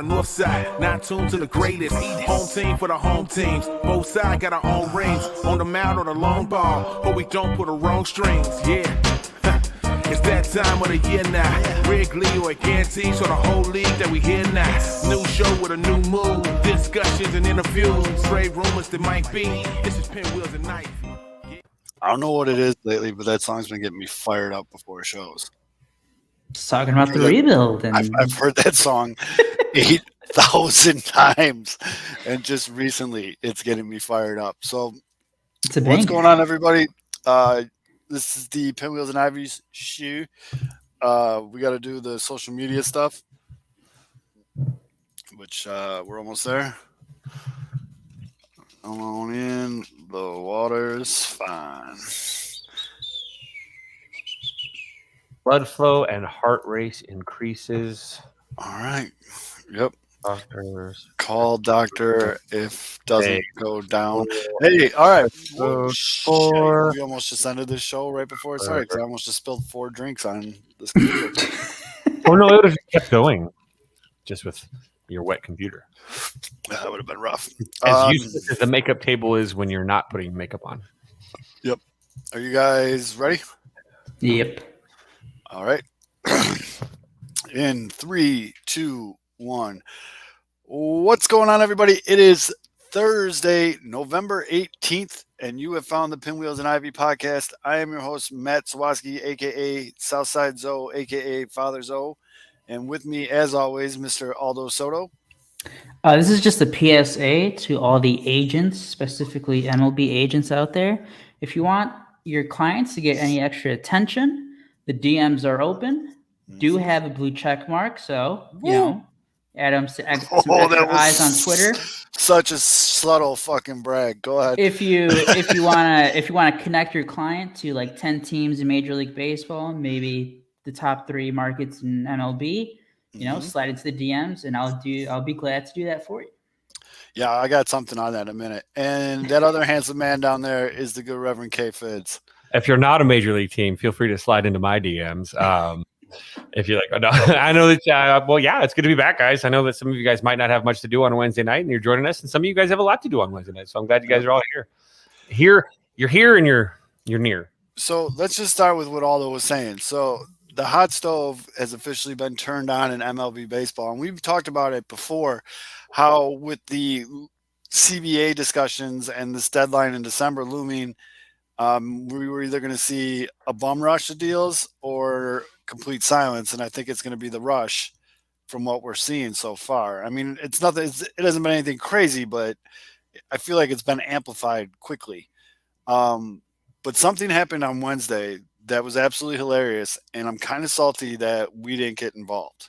North side, not tuned to the greatest. Home team for the home teams. Both sides got our own rings. On the mound or the long ball, but we don't put the wrong strings. Yeah, it's that time of the year now. Wrigley or Gantee, so the whole league that we hear now. New show with a new mood. Discussions and interviews. Straight rumors that might be. This is Pinwheels and Knife. I don't know what it is lately, but that song's been getting me fired up before shows. It's talking about the rebuild. And I've heard that song 8,000 times, and just recently it's getting me fired up. So it's a what's banger. going on, everybody? This is the Pinwheels and Ivy's shoe. We got to do the social media stuff, which we're almost there. Come on in. The water's fine. Blood flow and heart rate increases. All right. Yep. Doctors. Call doctor if doesn't go down. Hey, all right. So We almost just ended this show right before it started because I almost just spilled 4 drinks on this computer. Oh, no, it would have kept going just with your wet computer. That would have been rough. As useless as the makeup table is when you're not putting makeup on. Yep. Are you guys ready? Yep. All right. In 3, 2, 1. What's going on, everybody? It is Thursday, November 18th, and you have found the Pinwheels and Ivy podcast. I am your host, Matt Sawaski, a.k.a. Southside Zoe, a.k.a. Father Zoe. And with me, as always, Mr. Aldo Soto. This is just a PSA to all the agents, specifically MLB agents out there. If you want your clients to get any extra attention, the DMs are open. Do have a blue check mark, so you know, add some extra eyes on Twitter. Such a subtle fucking brag. Go ahead. If you wanna connect your client to like 10 teams in Major League Baseball, maybe the top 3 markets in MLB, you know, slide into the DMs, and I'll be glad to do that for you. Yeah, I got something on that in a minute. And that other handsome man down there is the good Reverend K. Fids. If you're not a major league team, feel free to slide into my DMs. If you're like, oh, no, I know that, well, yeah, it's good to be back, guys. I know that some of you guys might not have much to do on a Wednesday night, and you're joining us, and some of you guys have a lot to do on Wednesday night. So I'm glad you guys are all here. You're here, and you're near. So let's just start with what Aldo was saying. So the hot stove has officially been turned on in MLB baseball, and we've talked about it before, how with the CBA discussions and this deadline in December looming, we were either going to see a bum rush of deals or complete silence, and I think it's going to be the rush from what we're seeing so far. I mean, it hasn't been anything crazy, but I feel like it's been amplified quickly. But something happened on Wednesday that was absolutely hilarious, and I'm kind of salty that we didn't get involved.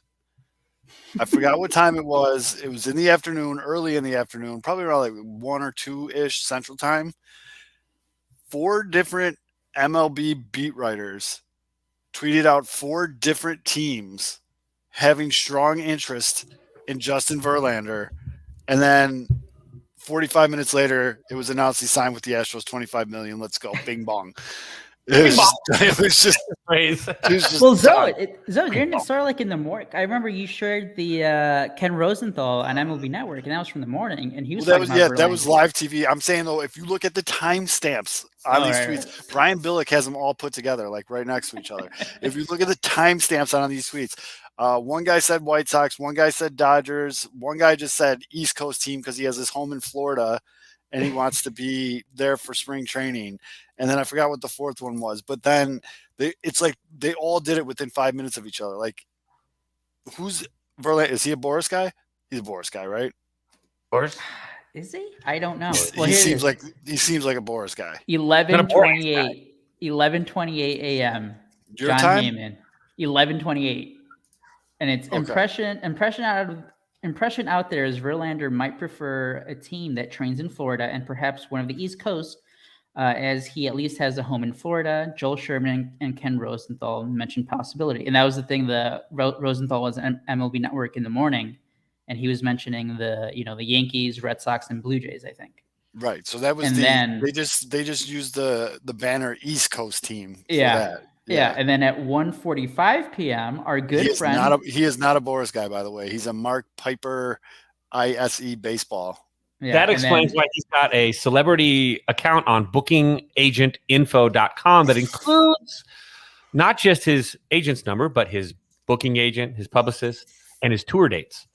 I forgot what time it was. It was in the afternoon, early in the afternoon, probably around like 1 or 2-ish Central Time. 4 different MLB beat writers tweeted out 4 different teams having strong interest in Justin Verlander. And then 45 minutes later, it was announced he signed with the Astros, $25 million. Let's go. Bing bong. It was just well, Zoe, you're sort of like in the morning. I remember you shared the Ken Rosenthal on MLB Network, and that was from the morning. And he was that was live TV. I'm saying though, if you look at the timestamps on these tweets, Brian Billick has them all put together, like right next to each other. If you look at the timestamps on these tweets, one guy said White Sox, one guy said Dodgers, one guy just said East Coast team because he has his home in Florida and he wants to be there for spring training. And then I forgot what the 4th one was, but then it's like they all did it within 5 minutes of each other. Like, who's Verlander? Is he a Boris guy? He's a Boris guy, right? Boris? Is he? I don't know. Well, he seems like a Boris guy. 11:28 a.m. Your John time? Heyman. 11:28, and it's okay. Impression out there is Verlander might prefer a team that trains in Florida and perhaps one of the East Coast, as he at least has a home in Florida. Joel Sherman and Ken Rosenthal mentioned possibility. And that was the thing. Rosenthal was on MLB Network in the morning, and he was mentioning the Yankees, Red Sox, and Blue Jays, I think. Right. So that was they just used the banner East Coast team. Yeah. For that. Yeah. And then at 1:45 p.m., our good friend. He is not a Boris guy, by the way. He's a Mark Piper ISE baseball. Yeah, that explains why he's got a celebrity account on bookingagentinfo.com that includes not just his agent's number, but his booking agent, his publicist, and his tour dates.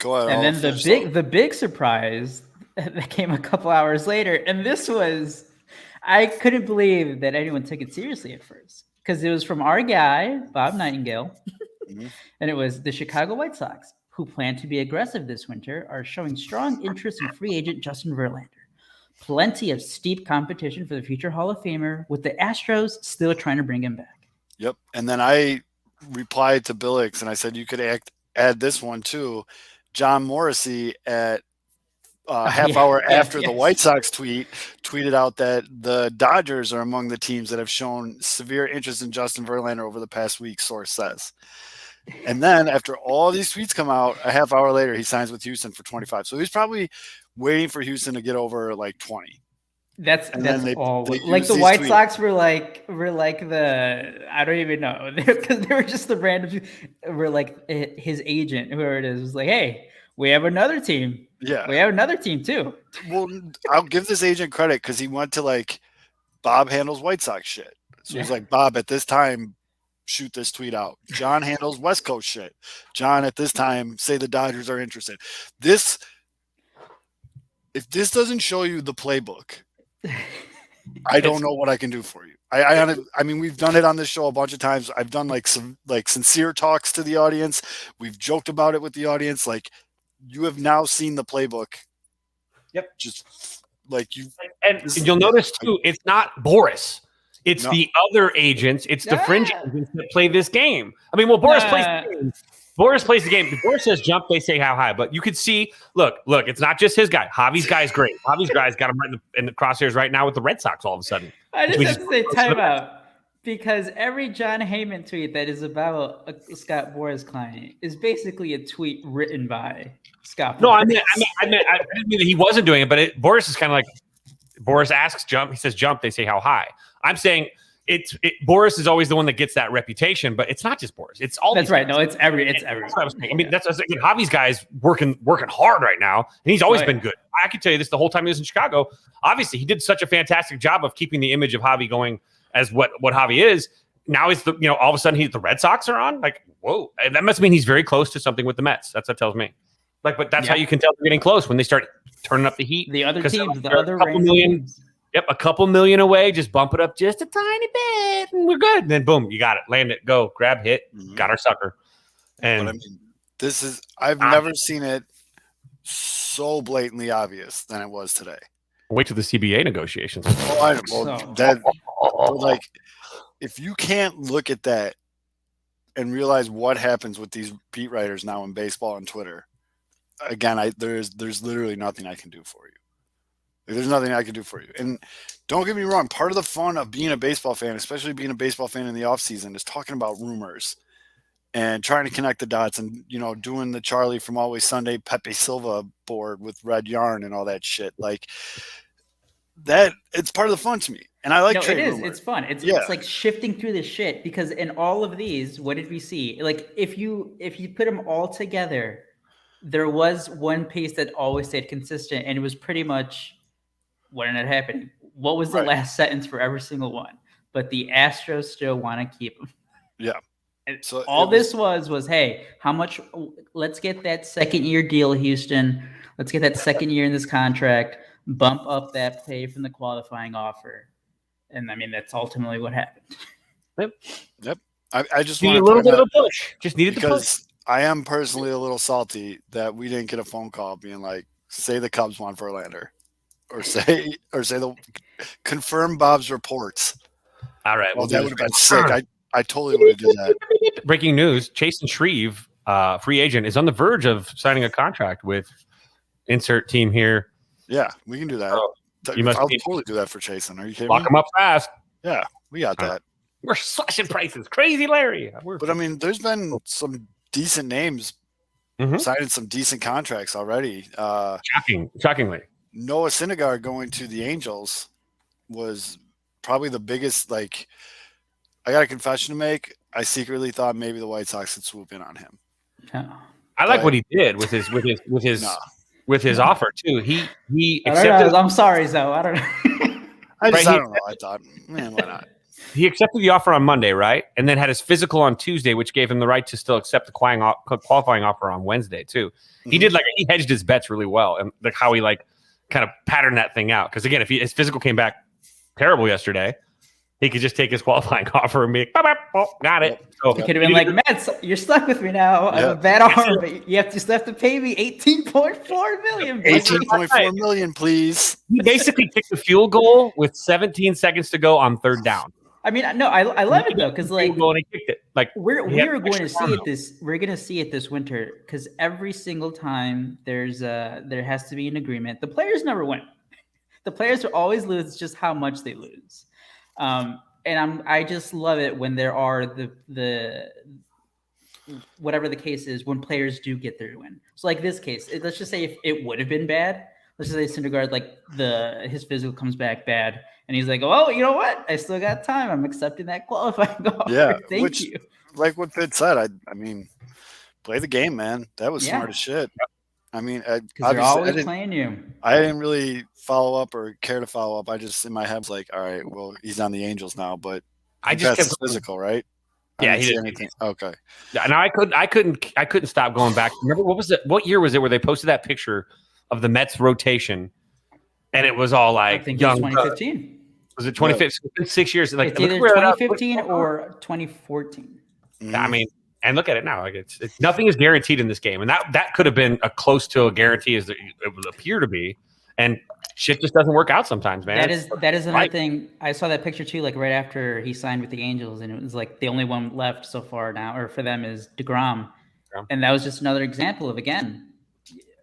Go ahead. And then the big surprise that came a couple hours later, and this was, I couldn't believe that anyone took it seriously at first, because it was from our guy, Bob Nightingale, and it was the Chicago White Sox, who plan to be aggressive this winter, are showing strong interest in free agent Justin Verlander. Plenty of steep competition for the future Hall of Famer, with the Astros still trying to bring him back. Yep. And then I replied to Billix and I said, you could add this one too. John Morrissey at half hour after the White Sox tweeted out that the Dodgers are among the teams that have shown severe interest in Justin Verlander over the past week, source says. And then after all these tweets come out, a half hour later, he signs with Houston for 25. So he's probably waiting for Houston to get over like 20. That's all. Like the White Sox were like the, I don't even know, because they were just the random. We're like his agent, whoever it is, was like, hey, we have another team. Yeah, we have another team too. Well, I'll give this agent credit because he went to like Bob handles White Sox shit. So he's like, Bob, at this time, shoot this tweet out. John handles West Coast shit. John, at this time, say the Dodgers are interested. If this doesn't show you the playbook, I don't know what I can do for you. I mean, we've done it on this show a bunch of times. I've done like some like sincere talks to the audience. We've joked about it with the audience. Like, you have now seen the playbook. Yep. Just like you. And you'll notice too, it's not Boris. It's the other agents. It's the fringe agents that play this game. I mean, well, Boris plays the game. Boris plays the game. If Boris says jump, they say how high. But you could see, look, it's not just his guy. Javi's guy is great. Javi's guy's got him right in the crosshairs right now with the Red Sox all of a sudden. I just have to say timeout, because every John Heyman tweet that is about a Scott Boras client is basically a tweet written by Scott Boras. No, I didn't mean that he wasn't doing it, but Boris is kind of like, Boris asks jump, he says jump, they say how high. I'm saying Boris is always the one that gets that reputation, but it's not just Boris. It's all. That's right. No, it's every. That's what I was saying. I mean, that's Javi's guy's working hard right now, and he's always been good. I can tell you this the whole time he was in Chicago. Obviously, he did such a fantastic job of keeping the image of Javi going as what Javi is. Now it's all of a sudden the Red Sox are on. Like, whoa, and that must mean he's very close to something with the Mets. That's what tells me. Like, but that's how you can tell they're getting close when they start turning up the heat. The other teams, the other teams. Yep, a couple million away. Just bump it up just a tiny bit, and we're good. And then boom, you got it. Land it. Go. Grab. Hit. Got our sucker. And but I mean, I've never seen it so blatantly obvious than it was today. Wait till the CBA negotiations. Like, if you can't look at that and realize what happens with these beat writers now in baseball and Twitter, again, there's literally nothing I can do for you. There's nothing I can do for you. And don't get me wrong, part of the fun of being a baseball fan, especially being a baseball fan in the offseason, is talking about rumors and trying to connect the dots and, doing the Charlie from Always Sunday Pepe Silva board with red yarn and all that shit. Like, that, it's part of the fun to me. And I like it is. Rumor. It's fun. It's like shifting through this shit, because in all of these, what did we see? Like, if you put them all together, there was one piece that always stayed consistent, and it was pretty much what ended up happening. What was the last sentence for every single one? But the Astros still want to keep him. Yeah. And so all this was, hey, how much? Let's get that second-year deal, Houston. Let's get that second year in this contract. Bump up that pay from the qualifying offer. And I mean, that's ultimately what happened. Yep. I just need a little bit of a push. Just needed the push. I am personally a little salty that we didn't get a phone call being like, say the Cubs want Verlander. Or say confirm Bob's reports. All right. Well, that would have been sick. I totally would have done that. Breaking news: Chasen Shreve, free agent, is on the verge of signing a contract with insert team here. Yeah, we can do that. I'll totally do that for Chasen. Are you kidding me? Lock him up fast. Yeah, we got that. We're slashing prices, crazy Larry. But I mean, there's been some decent names signing some decent contracts already. Shockingly. Noah Syndergaard going to the Angels was probably the biggest I got a confession to make. I secretly thought maybe the White Sox would swoop in on him. I like what he did with his offer too. He accepted. I'm sorry, Zoe. I don't know. I don't know. I thought, man, why not? He accepted the offer on Monday, right? And then had his physical on Tuesday, which gave him the right to still accept the qualifying offer on Wednesday too. He did he hedged his bets really well, and like how he kind of patterned that thing out. Because again, if his physical came back terrible yesterday, he could just take his qualifying offer and be like, got it. So he could have been like, Mets, you're stuck with me now. I have a bad arm, but you still have to pay me $18.4 million. $18.4 million, please. He basically kicked the field goal with 17 seconds to go on third down. I mean, no, I love it though, because like and he kicked it. Like we're going to see it this. We're going to see it this winter because every single time there has to be an agreement. The players never win. The players are always lose. It's just how much they lose. And I just love it when there are the whatever the case is when players do get their win. So like this case, let's just say if it would have been bad, let's just say Syndergaard his physical comes back bad, and he's like, oh, you know what? I still got time. I'm accepting that qualifying offer. Yeah, thank you. Like what Pitt said, I mean, play the game, man. That was smart as shit. I mean, because they're always playing you. I didn't really follow up or care to follow up. I just in my head was like, all right, well, he's on the Angels now, but I just kept physical, right? Yeah, he didn't. Anything. Okay. Yeah, and I couldn't stop going back. Remember what year was it where they posted that picture of the Mets rotation, and it was all like I think young. 2015. Was it 2015? Yeah. 6 years. Like it's either 2015 or 2014. I mean. And look at it now. Like it's nothing is guaranteed in this game, and that could have been a close to a guarantee as it would appear to be. And shit just doesn't work out sometimes, man. That is another thing. I saw that picture too, like right after he signed with the Angels, and it was like the only one left so far now, or for them is DeGrom. And that was just another example of, again,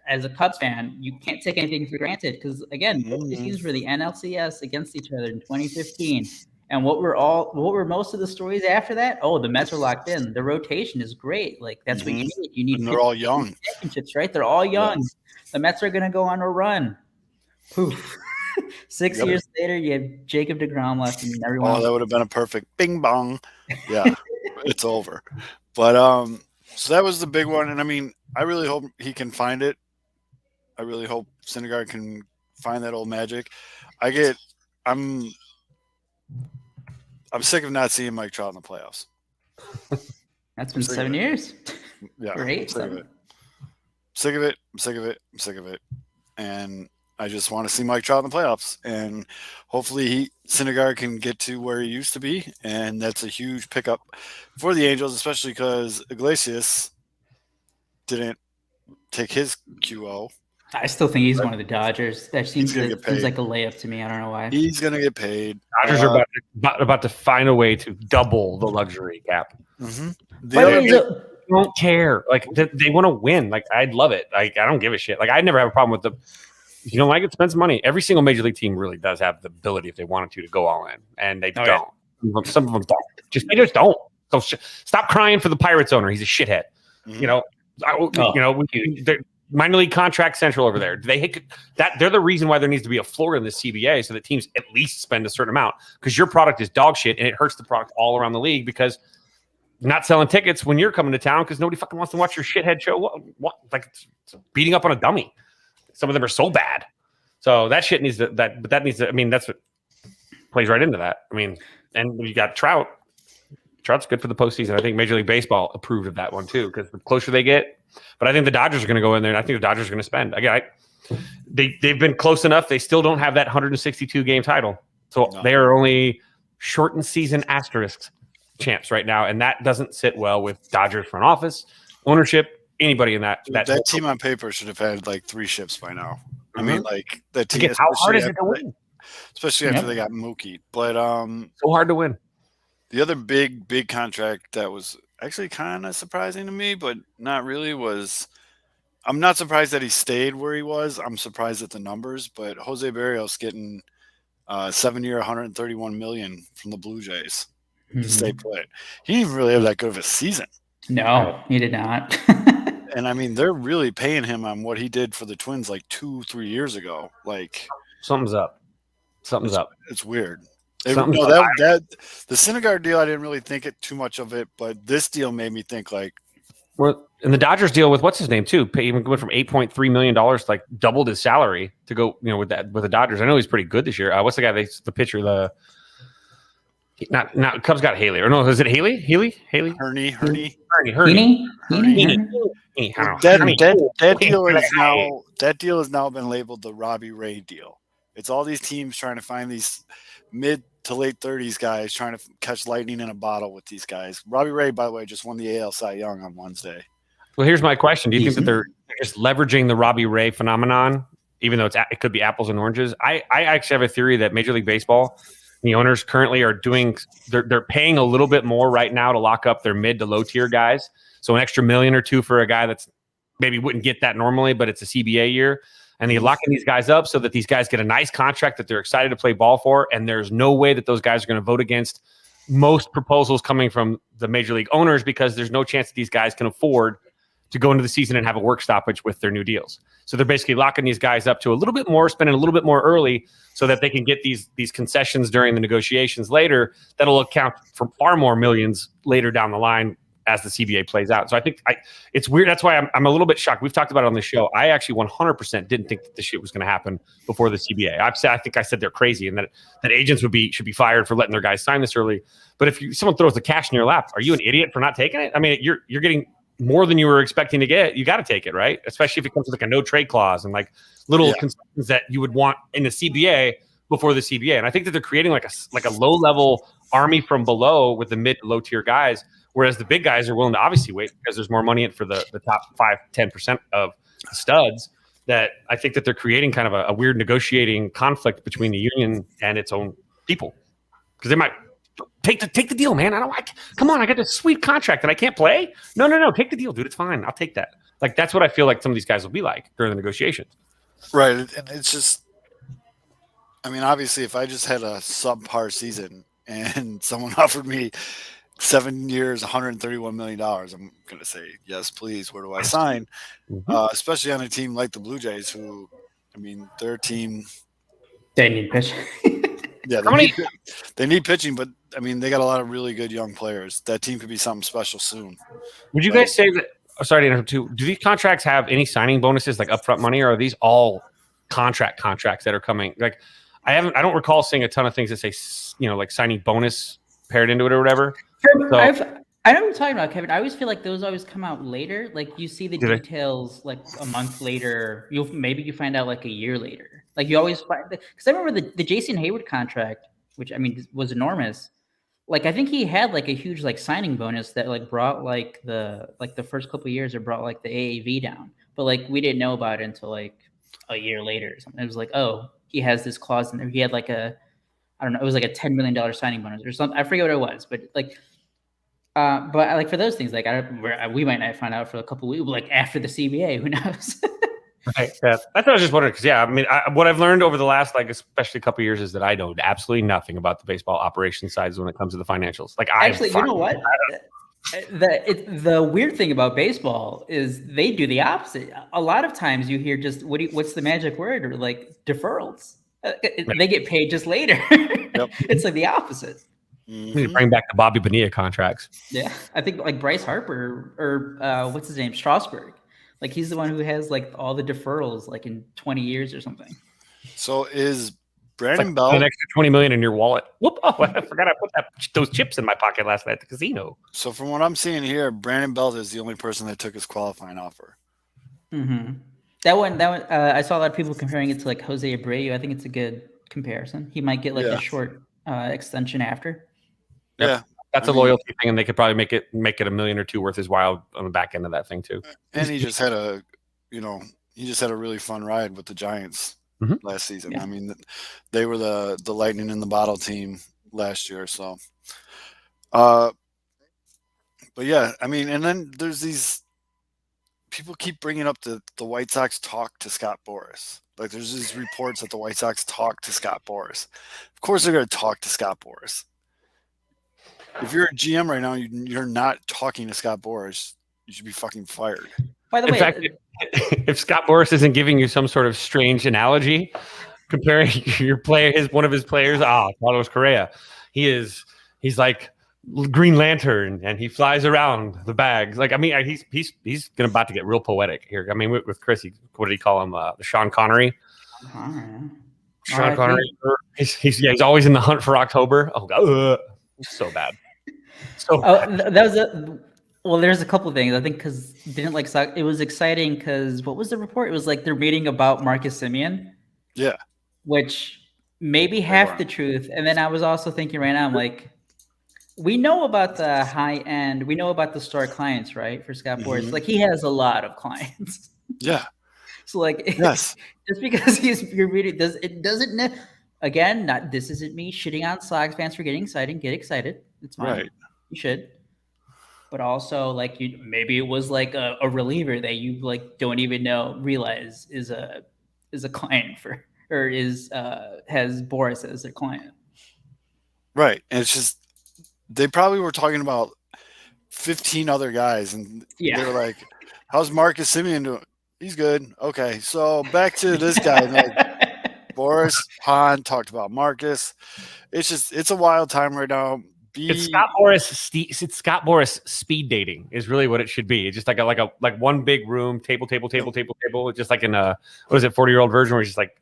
as a Cubs fan, you can't take anything for granted because again, the teams were the NLCS against each other in 2015. And what were most of the stories after that? Oh, the Mets are locked in. The rotation is great. Like that's what you need. You need. And they're all young. Championships, right? They're all young. Yeah. The Mets are going to go on a run. Poof. 6 years later, you have Jacob DeGrom left, and everyone. Oh, that would have been a perfect bing bong. Yeah, it's over. But so that was the big one, and I mean, I really hope he can find it. I really hope Syndergaard can find that old magic. I'm sick of not seeing Mike Trout in the playoffs. That's been 7 years. Yeah. Or 8. I'm sick of it. And I just want to see Mike Trout in the playoffs. And hopefully Syndergaard can get to where he used to be. And that's a huge pickup for the Angels, especially because Iglesias didn't take his QO. I still think he's one of the Dodgers. That seems like a layup to me. I don't know why. He's going to get paid. Dodgers are about to find a way to double the luxury cap. Mm-hmm. They don't care. Like they want to win. Like I'd love it. Like I don't give a shit. Like I'd never have a problem with the. If you don't like it, spend some money. Every single major league team really does have the ability, if they wanted to go all in, and they don't. Yeah. Some of them don't. They just don't. So stop crying for the Pirates owner. He's a shithead. Mm-hmm. Minor league contract central over there. They hit that. They're the reason why there needs to be a floor in the CBA so that teams at least spend a certain amount, because your product is dog shit and it hurts the product all around the league because you're not selling tickets when you're coming to town because nobody fucking wants to watch your shithead show. What? Like it's beating up on a dummy. Some of them are so bad. So that shit needs to I mean, that's what plays right into that. I mean, and you got Trout. Trout's good for the postseason. I think Major League Baseball approved of that one too, because the closer they get. But I think the Dodgers are going to go in there, and I think the Dodgers are going to spend. Again, they've been close enough. They still don't have that 162 game title, so they are only shortened season asterisks champs right now, and that doesn't sit well with Dodgers front office, ownership, anybody in that team on paper should have had like 3 ships by now. I mean, like that team. Again, how hard is it to win? Especially after they got Mookie, but so hard to win. The other big contract that was actually kind of surprising to me, but not really, was I'm not surprised that he stayed where he was. I'm surprised at the numbers, but Jose Barrios getting 7-year, $131 million from the Blue Jays to stay put. He didn't even really have that good of a season. No, he did not. And I mean, they're really paying him on what he did for the Twins like 2-3 years ago. Like something's up. It's weird. The Syndergaard deal, I didn't really think it too much of it, but this deal made me think like. Well, and the Dodgers deal with what's his name too. Even went from $8.3 million to like doubled his salary to go, with the Dodgers. I know he's pretty good this year. What's the guy? The pitcher. Not Cubs got Haley, or no? Is it Haley? Hurney. That deal has now been labeled the Robbie Ray deal. It's all these teams trying to find these mid to late 30s guys trying to catch lightning in a bottle with these guys. Robbie Ray, by the way, just won the AL Cy Young on Wednesday. Well, here's my question: do you think that they're just leveraging the Robbie Ray phenomenon, even though it could be apples and oranges? I actually have a theory that Major League Baseball, the owners currently are they're paying a little bit more right now to lock up their mid to low tier guys. So an extra $1 million or $2 million for a guy that's maybe wouldn't get that normally, but it's a CBA year. And they're locking these guys up so that these guys get a nice contract that they're excited to play ball for. And there's no way that those guys are going to vote against most proposals coming from the Major League owners, because there's no chance that these guys can afford to go into the season and have a work stoppage with their new deals. So they're basically locking these guys up to a little bit more, spending a little bit more early so that they can get these concessions during the negotiations later that'll account for far more millions later down the line as the CBA plays out. So I think it's weird. That's why I'm a little bit shocked. We've talked about it on the show. I actually 100% didn't think that this shit was going to happen before the CBA. I think I said they're crazy and that agents should be fired for letting their guys sign this early. But if someone throws the cash in your lap, are you an idiot for not taking it? I mean, you're getting more than you were expecting to get. You got to take it, right? Especially if it comes with like a no trade clause and like little concessions that you would want in the CBA before the CBA. And I think that they're creating like a low level army from below with the mid to low tier guys. Whereas the big guys are willing to obviously wait because there's more money in for the top 5-10% of the studs. That I think that they're creating kind of a weird negotiating conflict between the union and its own people, because they might take the deal, man. Come on, I got this sweet contract and I can't play. No, take the deal, dude. It's fine. I'll take that. Like that's what I feel like some of these guys will be like during the negotiations. Right, and it's just, I mean, obviously, if I just had a subpar season and someone offered me 7 years, $131 million, I'm going to say, yes, please. Where do I sign? Especially on a team like the Blue Jays, who, I mean, their team. They need pitching. Yeah, they need pitching, but, I mean, they got a lot of really good young players. That team could be something special soon. Would you guys say that, sorry to interrupt too, do these contracts have any signing bonuses, like upfront money, or are these all contracts that are coming? Like, I don't recall seeing a ton of things that say, like signing bonus paired into it or whatever. So, I know what you're talking about, Kevin. I always feel like those always come out later. Like you see the details like a month later. You find out like a year later. Like you always find, because I remember the Jason Hayward contract, which I mean was enormous. Like I think he had like a huge like signing bonus that like brought like the first couple of years it brought like the AAV down. But like we didn't know about it until like a year later or something. It was like, oh, he has this clause in there. He had like I don't know, it was like a $10 million signing bonus or something. I forget what it was, but like, like for those things, like we might not find out for a couple of weeks, like after the CBA, who knows? Right. Yeah. That's what I was just wondering. Because I mean, what I've learned over the last, like, especially a couple of years, is that I know absolutely nothing about the baseball operations sides when it comes to the financials. Like, actually, you know what? The weird thing about baseball is they do the opposite. A lot of times you hear just what's the magic word, or like deferrals. They get paid just later. Yep. It's like the opposite. We need to bring back the Bobby Bonilla contracts. Yeah, I think like Bryce Harper or what's his name, Strasburg. Like he's the one who has like all the deferrals, like in 20 years or something. So is Brandon Bell an extra $20 million in your wallet? Whoop! Oh, I forgot I put those chips in my pocket last night at the casino. So from what I'm seeing here, Brandon Bell is the only person that took his qualifying offer. Mm-hmm. That one. I saw a lot of people comparing it to like Jose Abreu. I think it's a good comparison. He might get like a short extension after. Yep. Yeah, that's a loyalty thing, and they could probably make it $1 million or $2 million worth his while on the back end of that thing too. And he just had a really fun ride with the Giants last season. Yeah. I mean, they were the lightning in the bottle team last year. So, but yeah, I mean, and then there's these people keep bringing up the White Sox talk to Scott Boras. Like there's these reports that the White Sox talk to Scott Boras. Of course, they're going to talk to Scott Boras. If you're a GM right now, you're not talking to Scott Boras, you should be fucking fired. By the way, in fact, if Scott Boras isn't giving you some sort of strange analogy, comparing your player, one of his players, Carlos Correa. He's like Green Lantern, and he flies around the bags. Like, I mean, he's about to get real poetic here. I mean, with Chris, what did he call him? The Sean Connery. Sean Connery. He's always in the hunt for October. Oh God, so bad. So there's a couple things I think because it was exciting because what was the report? It was like they're reading about Marcus Semien. Yeah, which may be half the truth. And then I was also thinking right now, I'm like, we know about the high end, we know about the store clients, right? For Scott Boras, like he has a lot of clients. Yeah. So like, yes, just because you're reading, again, this isn't me shitting on Sox fans for getting excited. Get excited. It's fine. Right. You should. But also, like, maybe it was like a reliever that you like don't even realize is a client for, or has Boras as their client. Right. And it's just, they probably were talking about 15 other guys, and they were like, how's Marcus Semien doing? He's good. Okay. So back to this guy. Like, Boras, Hahn talked about Marcus. It's a wild time right now. It's Scott Boras speed dating is really what it should be. It's just like one big room, table, just like in a, what is it, 40-year-old version where it's just like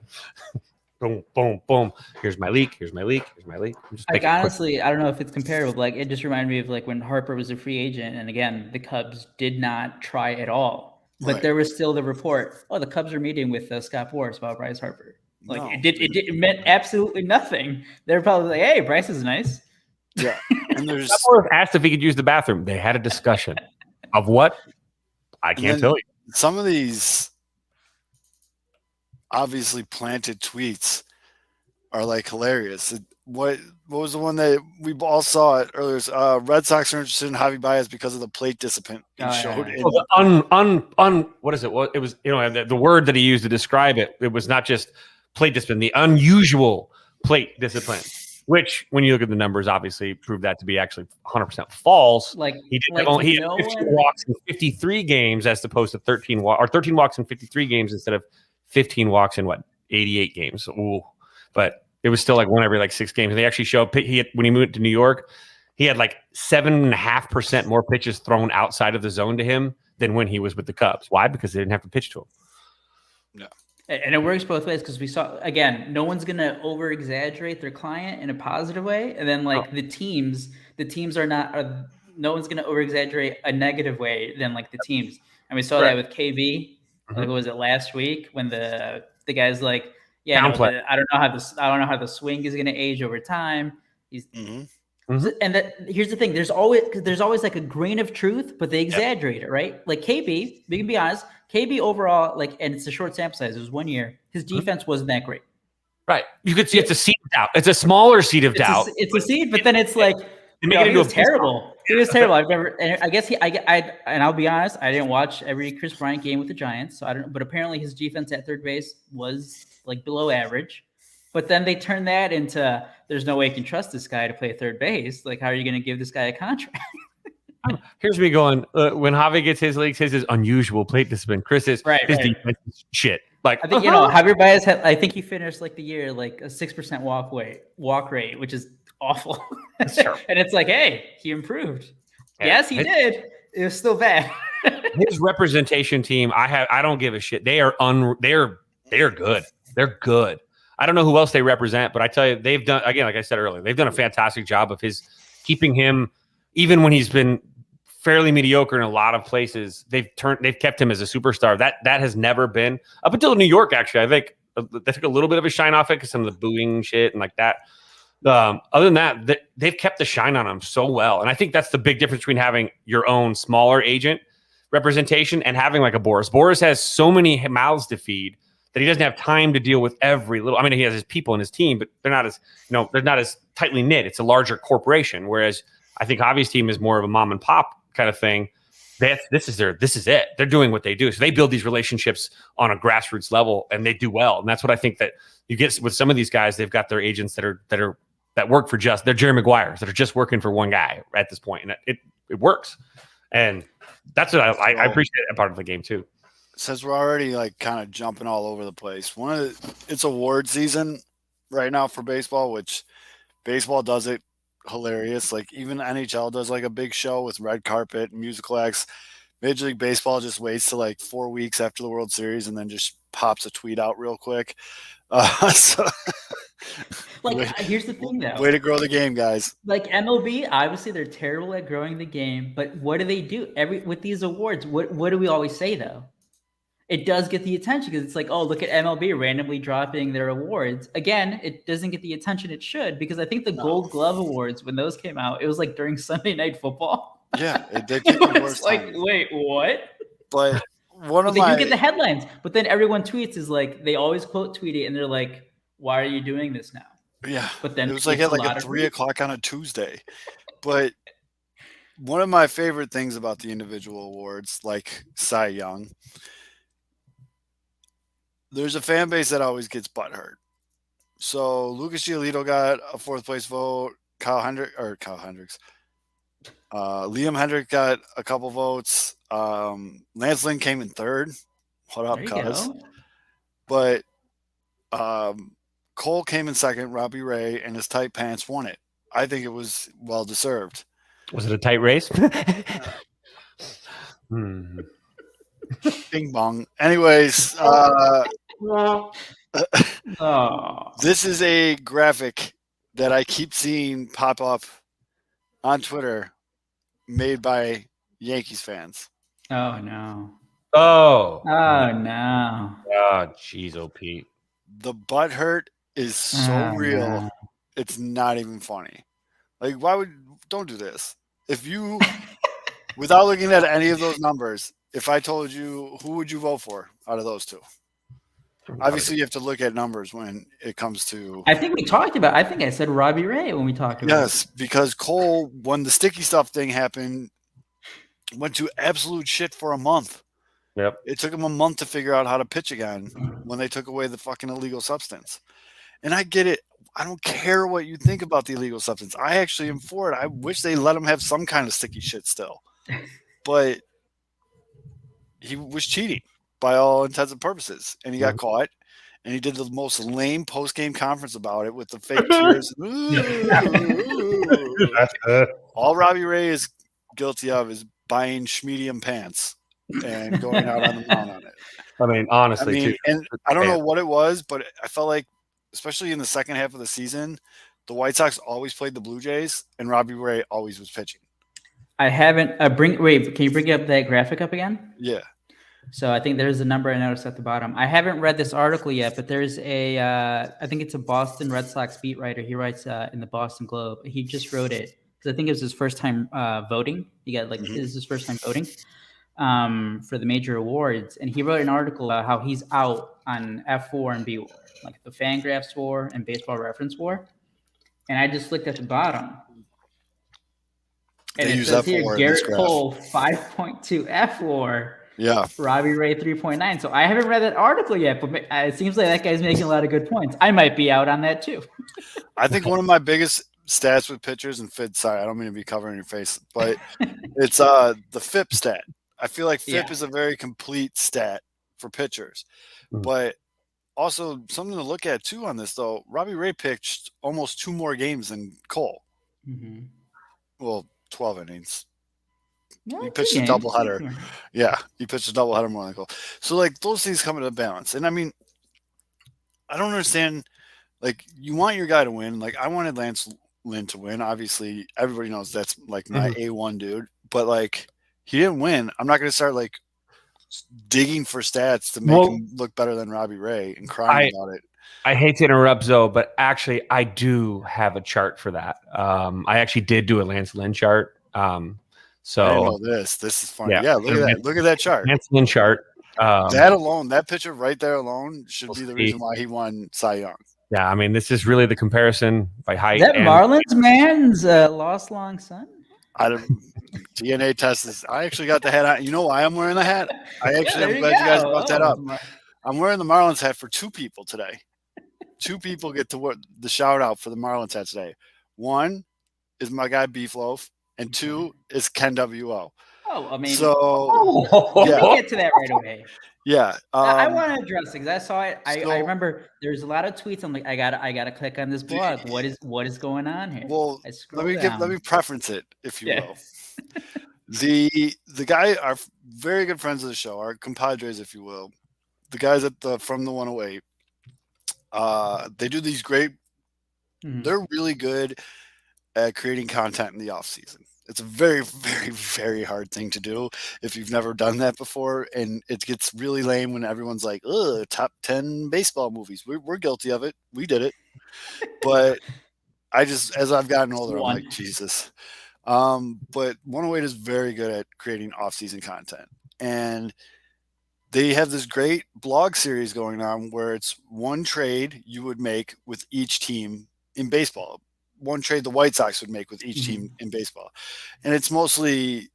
boom, boom, boom. Here's my leak. Like, honestly, I don't know if it's comparable. But like, it just reminded me of like when Harper was a free agent, and again, the Cubs did not try at all. But there was still the report. Oh, the Cubs are meeting with Scott Boras about Bryce Harper. Like it meant absolutely nothing. They're probably like, hey, Bryce is nice. Yeah, and there's asked if he could use the bathroom. They had a discussion of what I can't tell you. Some of these obviously planted tweets are like hilarious. What was the one that we all saw it earlier? Red Sox are interested in Javi Baez because of the plate discipline he showed. What is it? Well, it was the word that he used to describe it. It was not just plate discipline, the unusual plate discipline. Which, when you look at the numbers, obviously proved that to be actually 100% false. Like he had 15 walks in 53 games as opposed to 13 walks in 53 games instead of 15 walks in 88 games. Ooh, but it was still like one every 6 games. And they actually showed when he moved to New York, he had 7.5% more pitches thrown outside of the zone to him than when he was with the Cubs. Why? Because they didn't have to pitch to him. No. And it works both ways because we saw, again, no one's going to over exaggerate their client in a positive way. And then the teams are not, no one's going to over exaggerate a negative way than the teams. And we saw that with KB. Mm-hmm. Like, was it last week when the guy's like, I don't know how the swing is going to age over time. He's, mm-hmm. And here's the thing. There's always like a grain of truth, but they exaggerate it, right? Like KB, we can be honest, KB overall, and it's a short sample size. It was 1 year. His defense wasn't that great. Right. You could see it's a seed of doubt. It's a smaller seed of doubt. It's a seed, but then it's like, he was terrible. He was terrible. I've never, and I guess and I'll be honest, I didn't watch every Chris Bryant game with the Giants, so I don't. But apparently his defense at third base was below average. But then they turn that into, there's no way you can trust this guy to play third base. Like, how are you going to give this guy a contract? Here's me going, when Javi gets his leagues, his unusual plate discipline. Chris is his defense is shit. Like, I think, Javier Baez I think he finished the year a 6% walk rate, which is awful. And it's like, hey, he improved. Yeah, yes, he did. It was still bad. His representation team, I don't give a shit. They're good. They're good. I don't know who else they represent, but I tell you, they've done, again, like I said earlier, they've done a fantastic job of keeping him, even when he's been fairly mediocre in a lot of places. They've kept him as a superstar. That has never been, up until New York, actually. I think they took a little bit of a shine off it because some of the booing shit and like that. Other than that, they've kept the shine on him so well. And I think that's the big difference between having your own smaller agent representation and having a Boras. Boras has so many mouths to feed that he doesn't have time to deal with every little. I mean, he has his people in his team, but they're not as tightly knit. It's a larger corporation. Whereas I think Javi's team is more of a mom and pop kind of thing. This is it. They're doing what they do. So they build these relationships on a grassroots level, and they do well. And that's what I think that you get with some of these guys. They've got their agents that work for they're Jerry Maguires that are just working for one guy at this point, and it works. And that's what I appreciate that part of the game too. since we're already like kind of jumping all over the place, it's award season right now for baseball, which baseball does it hilarious. Like even NHL does like a big show with red carpet and musical acts. Major League Baseball just waits till like 4 weeks after the World Series and then just pops a tweet out real quick. So Here's the thing, though. Way to grow the game, guys. Like MLB, obviously they're terrible at growing the game, but what do they do with these awards? What do we always say though? It does get the attention because it's like, oh, look at MLB randomly dropping their awards. Again, it doesn't get the attention it should because I think the Gold Glove Awards, when those came out, it was like during Sunday Night Football. Yeah, they picked the worst like, time. wait, what? But they do get the headlines, but then everyone tweets is like they always quote tweet it and they're like, why are you doing this now? Yeah, but then it was like at 3 o'clock on a Tuesday. But one of my favorite things about the individual awards, like Cy Young, there's a fan base that always gets butthurt. So Lucas Giolito got a 4th place vote. Liam Hendrick got a couple votes. Lance Lynn came in 3rd. What up, cuz? But Cole came in 2nd. Robbie Ray and his tight pants won it. I think it was well deserved. Was it a tight race? Bing bong. Anyways, this is a graphic that I keep seeing pop up on Twitter, made by Yankees fans. Oh no! Oh no! Oh jeez, oh Pete. The butthurt is so real. No. It's not even funny. Like, don't do this. If you, without looking at any of those numbers, if I told you, who would you vote for out of those two? Obviously, you have to look at numbers when it comes to. I think we talked about. I think I said Robbie Ray when we talked about. Yes, because Cole, when the sticky stuff thing happened, went to absolute shit for a month. Yep. It took him a month to figure out how to pitch again when they took away the fucking illegal substance. And I get it. I don't care what you think about the illegal substance. I actually am for it. I wish they let him have some kind of sticky shit still. But he was cheating by all intents and purposes. And he got caught. And he did the most lame post-game conference about it with the fake tears. All Robbie Ray is guilty of is buying schmedium pants and going out on the mound on it. I mean, honestly, too. And I don't know what it was, but I felt like, especially in the second half of the season, the White Sox always played the Blue Jays, and Robbie Ray always was pitching. I haven't wait, can you bring up that graphic up again? Yeah. So I think there's a number I noticed at the bottom. I haven't read this article yet, but there's I think it's a Boston Red Sox beat writer. He writes in the Boston Globe. He just wrote it because I think it was his first time voting. He got this is his first time voting for the major awards. And he wrote an article about how he's out on F4 and B War, like the Fangraphs War and Baseball Reference War. And I just looked at the bottom. And it says here, Garrett Cole 5.2 F War. Yeah. Robbie Ray 3.9. So I haven't read that article yet, but it seems like that guy's making a lot of good points. I might be out on that too. I think one of my biggest stats with pitchers and FIP, sorry, I don't mean to be covering your face, but it's the FIP stat. I feel like FIP is a very complete stat for pitchers. But also something to look at too on this though, Robbie Ray pitched almost 2 more games than Cole. Well, 12 innings. He pitched a doubleheader. Yeah, he pitched a doubleheader more than Cole. So, like, those things come into balance. And, I mean, I don't understand. Like, you want your guy to win. Like, I wanted Lance Lynn to win. Obviously, everybody knows that's, like, my A1 dude. But, like, he didn't win. I'm not going to start, like, digging for stats to make him look better than Robbie Ray and crying about it. I hate to interrupt, Zoe, but actually, I do have a chart for that. I actually did do a Lance Lynn chart. So I didn't know this. This is funny. Yeah, look at that. Look at that chart. Lance Lynn chart. That alone, that picture right there alone should be the reason why he won Cy Young. Yeah, I mean, this is really the comparison by height. Is that Marlins man's lost long son? I don't. DNA test is. I actually got the hat on. You know why I'm wearing the hat? I actually am glad you guys brought that up. I'm wearing the Marlins hat for 2 people today. 2 people get to work the shout out for the Marlins hat today. 1 is my guy Beef Loaf, and 2 is Ken WO. Oh, I mean, So let yeah. me get to that right away. yeah, I want to address it because I saw it. I so- remember there's a lot of tweets. I'm like, I gotta click on this blog. What is going on here? well, I let scroll me down. preference it, if you Yeah. will. The guy, our very good friends of the show, our compadres, if you will, the guys from the 108. They do these great. Mhm. They're really good at creating content in the off season. It's a very, very, very hard thing to do if you've never done that before, and it gets really lame when everyone's like, "Ugh, top 10 baseball movies." We're guilty of it. We did it, but as I've gotten older, I'm One. like, Jesus. But 108 is very good at creating off-season content, and they have this great blog series going on where it's one trade you would make with each team in baseball. One trade the White Sox would make with each team in baseball. And it's mostly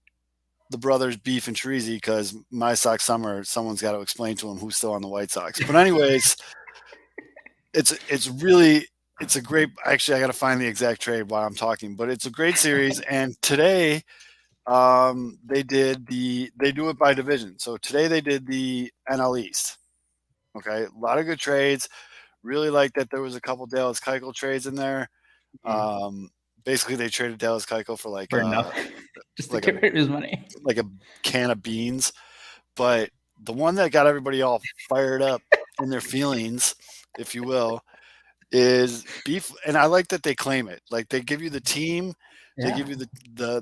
the brothers Beef and Treasy because my Sox summer, someone's got to explain to them who's still on the White Sox. But anyways, it's a great, actually, I got to find the exact trade while I'm talking, but it's a great series. And today they do it by division. So today they did the NL East. Okay. A lot of good trades. Really like that there was a couple Dallas Keuchel trades in there. Basically they traded Dallas Keuchel for like nothing. Just like to get rid of his money. like a can of beans. But the one that got everybody all fired up in their feelings, if you will, is Beef. And I like that they claim it. Like they give you the team, they give you the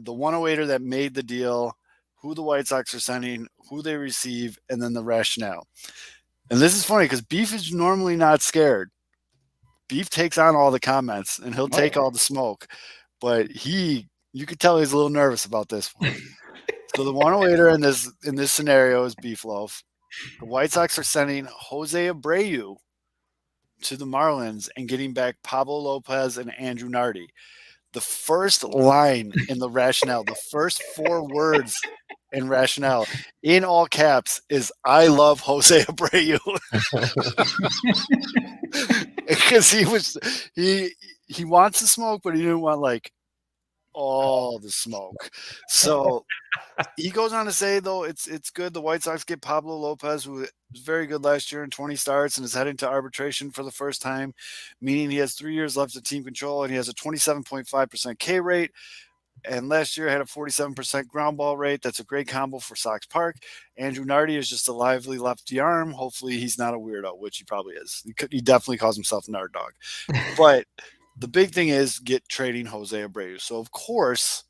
108er that made the deal, who the White Sox are sending, who they receive, and then the rationale. And this is funny because Beef is normally not scared. Beef takes on all the comments and he'll take all the smoke, but you could tell he's a little nervous about this one. So the 108er in this scenario is Beef Loaf. The White Sox are sending Jose Abreu to the Marlins and getting back Pablo Lopez and Andrew Nardi. The first line in the rationale, the first 4 words in rationale, in all caps, is "I love Jose Abreu." Because he wants the smoke, but he didn't want like all the smoke. So he goes on to say, though, it's good. The White Sox get Pablo Lopez, who was very good last year in 20 starts and is heading to arbitration for the first time, meaning he has 3 years left of team control, and he has a 27.5% K rate. And last year had a 47% ground ball rate. That's a great combo for Sox Park. Andrew Nardi is just a lively lefty arm. Hopefully he's not a weirdo, which he probably is. He definitely calls himself Nard Dog. But the big thing is trading Jose Abreu. So, of course,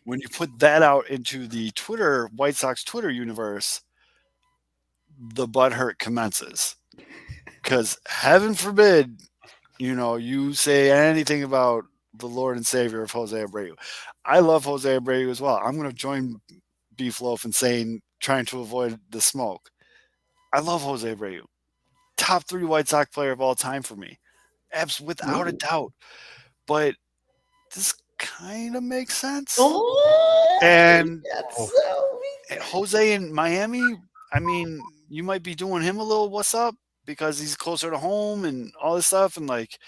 when you put that out into the White Sox Twitter universe, the butthurt commences. Because heaven forbid, you say anything about the Lord and Savior of Jose Abreu. I love Jose Abreu as well. I'm going to join Beef Loaf in trying to avoid the smoke. I love Jose Abreu. Top 3 White Sox player of all time for me. Without a doubt. But this kind of makes sense. And Jose in Miami, I mean, you might be doing him a little what's up because he's closer to home and all this stuff. And like,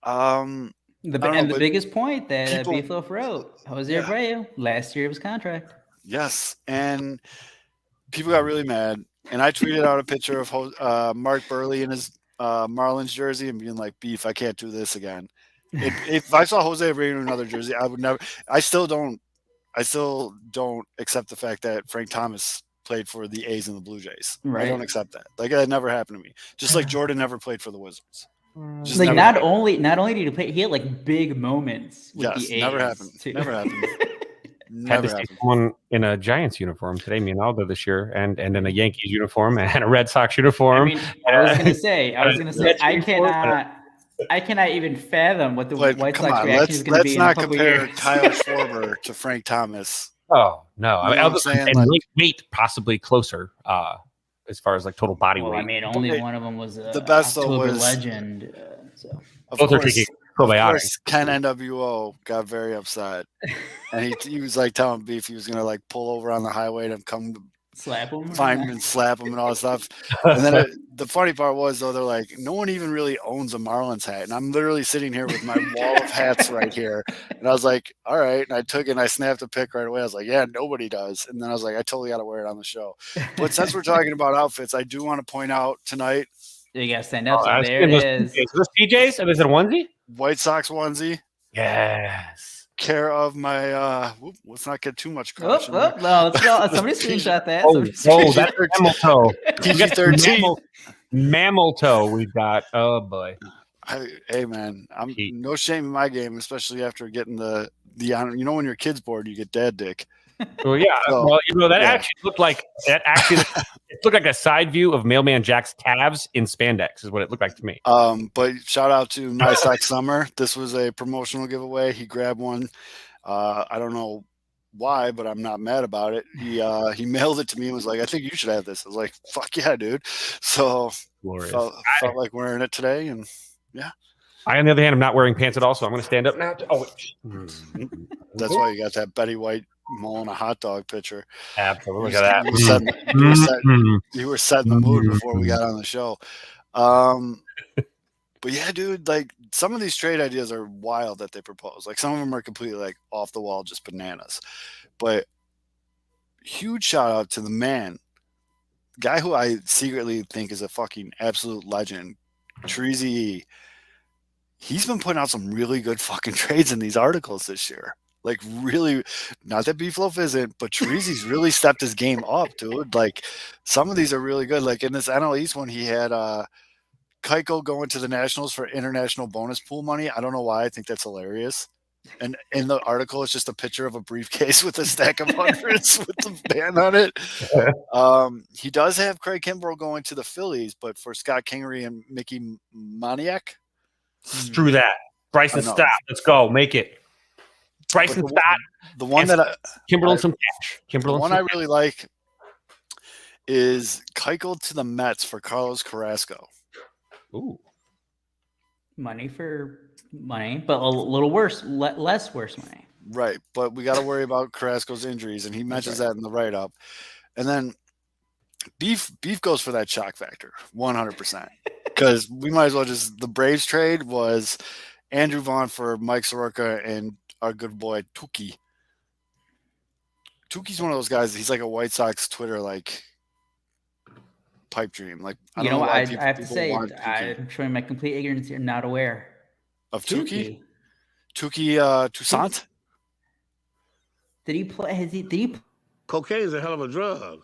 the biggest point that Beef Loaf wrote, Jose Abreu, last year of his contract. Yes. And people got really mad. And I tweeted out a picture of Mark Burley in his Marlins jersey and being like, Beef, I can't do this again. If I saw Jose Abreu in another jersey, I would never. I still don't accept the fact that Frank Thomas played for the A's and the Blue Jays. Right. I don't accept that. Like that never happened to me. Just like Jordan never played for the Wizards. Just like not only did he play, he had like big moments with the A's. Never happened. Never happened. Had to see someone in a Giants uniform today, Minaldo this year, and in a Yankees uniform and a Red Sox uniform. I mean, I was going to say, I cannot even fathom what the White Sox reaction is going to be in a couple years. Let's not compare Kyle Schwarber to Frank Thomas. Oh no! I mean, and weight possibly closer as far as like total body weight. I mean, only one of them was the best October legend. Of course, Ken NWO got very upset, and he was like telling Beef he was gonna like pull over on the highway to come Slap him. find him and slap him and all that stuff. And then the funny part was, though, they're like, no one even really owns a Marlins hat. And I'm literally sitting here with my wall of hats right here. And I was like, all right. And I took it and I snapped a pic right away. I was like, yeah, nobody does. And then I was like, I totally got to wear it on the show. But since we're talking about outfits, I do want to point out tonight. You got to stand up. So there it is. Is this PJs? Is it a onesie? White Sox onesie. Yes. Care of my let's not get too much Oh, caution. no, let's go. Somebody screenshot that. Oh, that's mammal toe. PG-13. Mammal toe we've got. Oh boy. Hey man, I'm no shame in my game, especially after getting the honor. You know, when your kid's bored, you get dad dick. Well, yeah. So, well, actually looked like it looked like a side view of Mailman Jack's calves in spandex, is what it looked like to me. But shout out to My Sock Summer. This was a promotional giveaway. He grabbed one. I don't know why, but I'm not mad about it. He mailed it to me and was like, I think you should have this. I was like, fuck yeah, dude. So felt like wearing it today, and yeah. I, on the other hand, I'm not wearing pants at all, so I'm going to stand up now. That's why you got that Betty White mauling a hot dog picture. Absolutely. Look at that. You were setting the mood before we got on the show. But yeah, dude, like some of these trade ideas are wild that they propose. Like some of them are completely like off the wall, just bananas. But huge shout out to the man, guy who I secretly think is a fucking absolute legend, Treasy. He's been putting out some really good fucking trades in these articles this year. Like really, not that Beefloaf isn't, but Treasy's really stepped his game up, dude. Like some of these are really good. Like in this NL East one, he had Keiko going to the Nationals for international bonus pool money. I don't know why. I think that's hilarious. And in the article, it's just a picture of a briefcase with a stack of hundreds with the band on it. He does have Craig Kimbrell going to the Phillies, but for Scott Kingery and Mickey Moniak. Screw that. Bryson Stott. Let's go. Make it. Bryson Stott. The one that Kimbrell some cash. The one I really like is Keuchel to the Mets for Carlos Carrasco. Ooh. Money for money, but a little worse, less worse money. Right, but we got to worry about Carrasco's injuries, and he mentions that in the write-up. And then Beef goes for that shock factor, 100%. Because we might as well just – the Braves trade was Andrew Vaughn for Mike Soroka and our good boy Tuki. Tuki's one of those guys. He's like a White Sox Twitter like pipe dream. Like I don't know. I have to say, I'm showing my complete ignorance here. Not aware of Tuki. Tuki Toussaint. Did he play? Did he? Cocaine is a hell of a drug.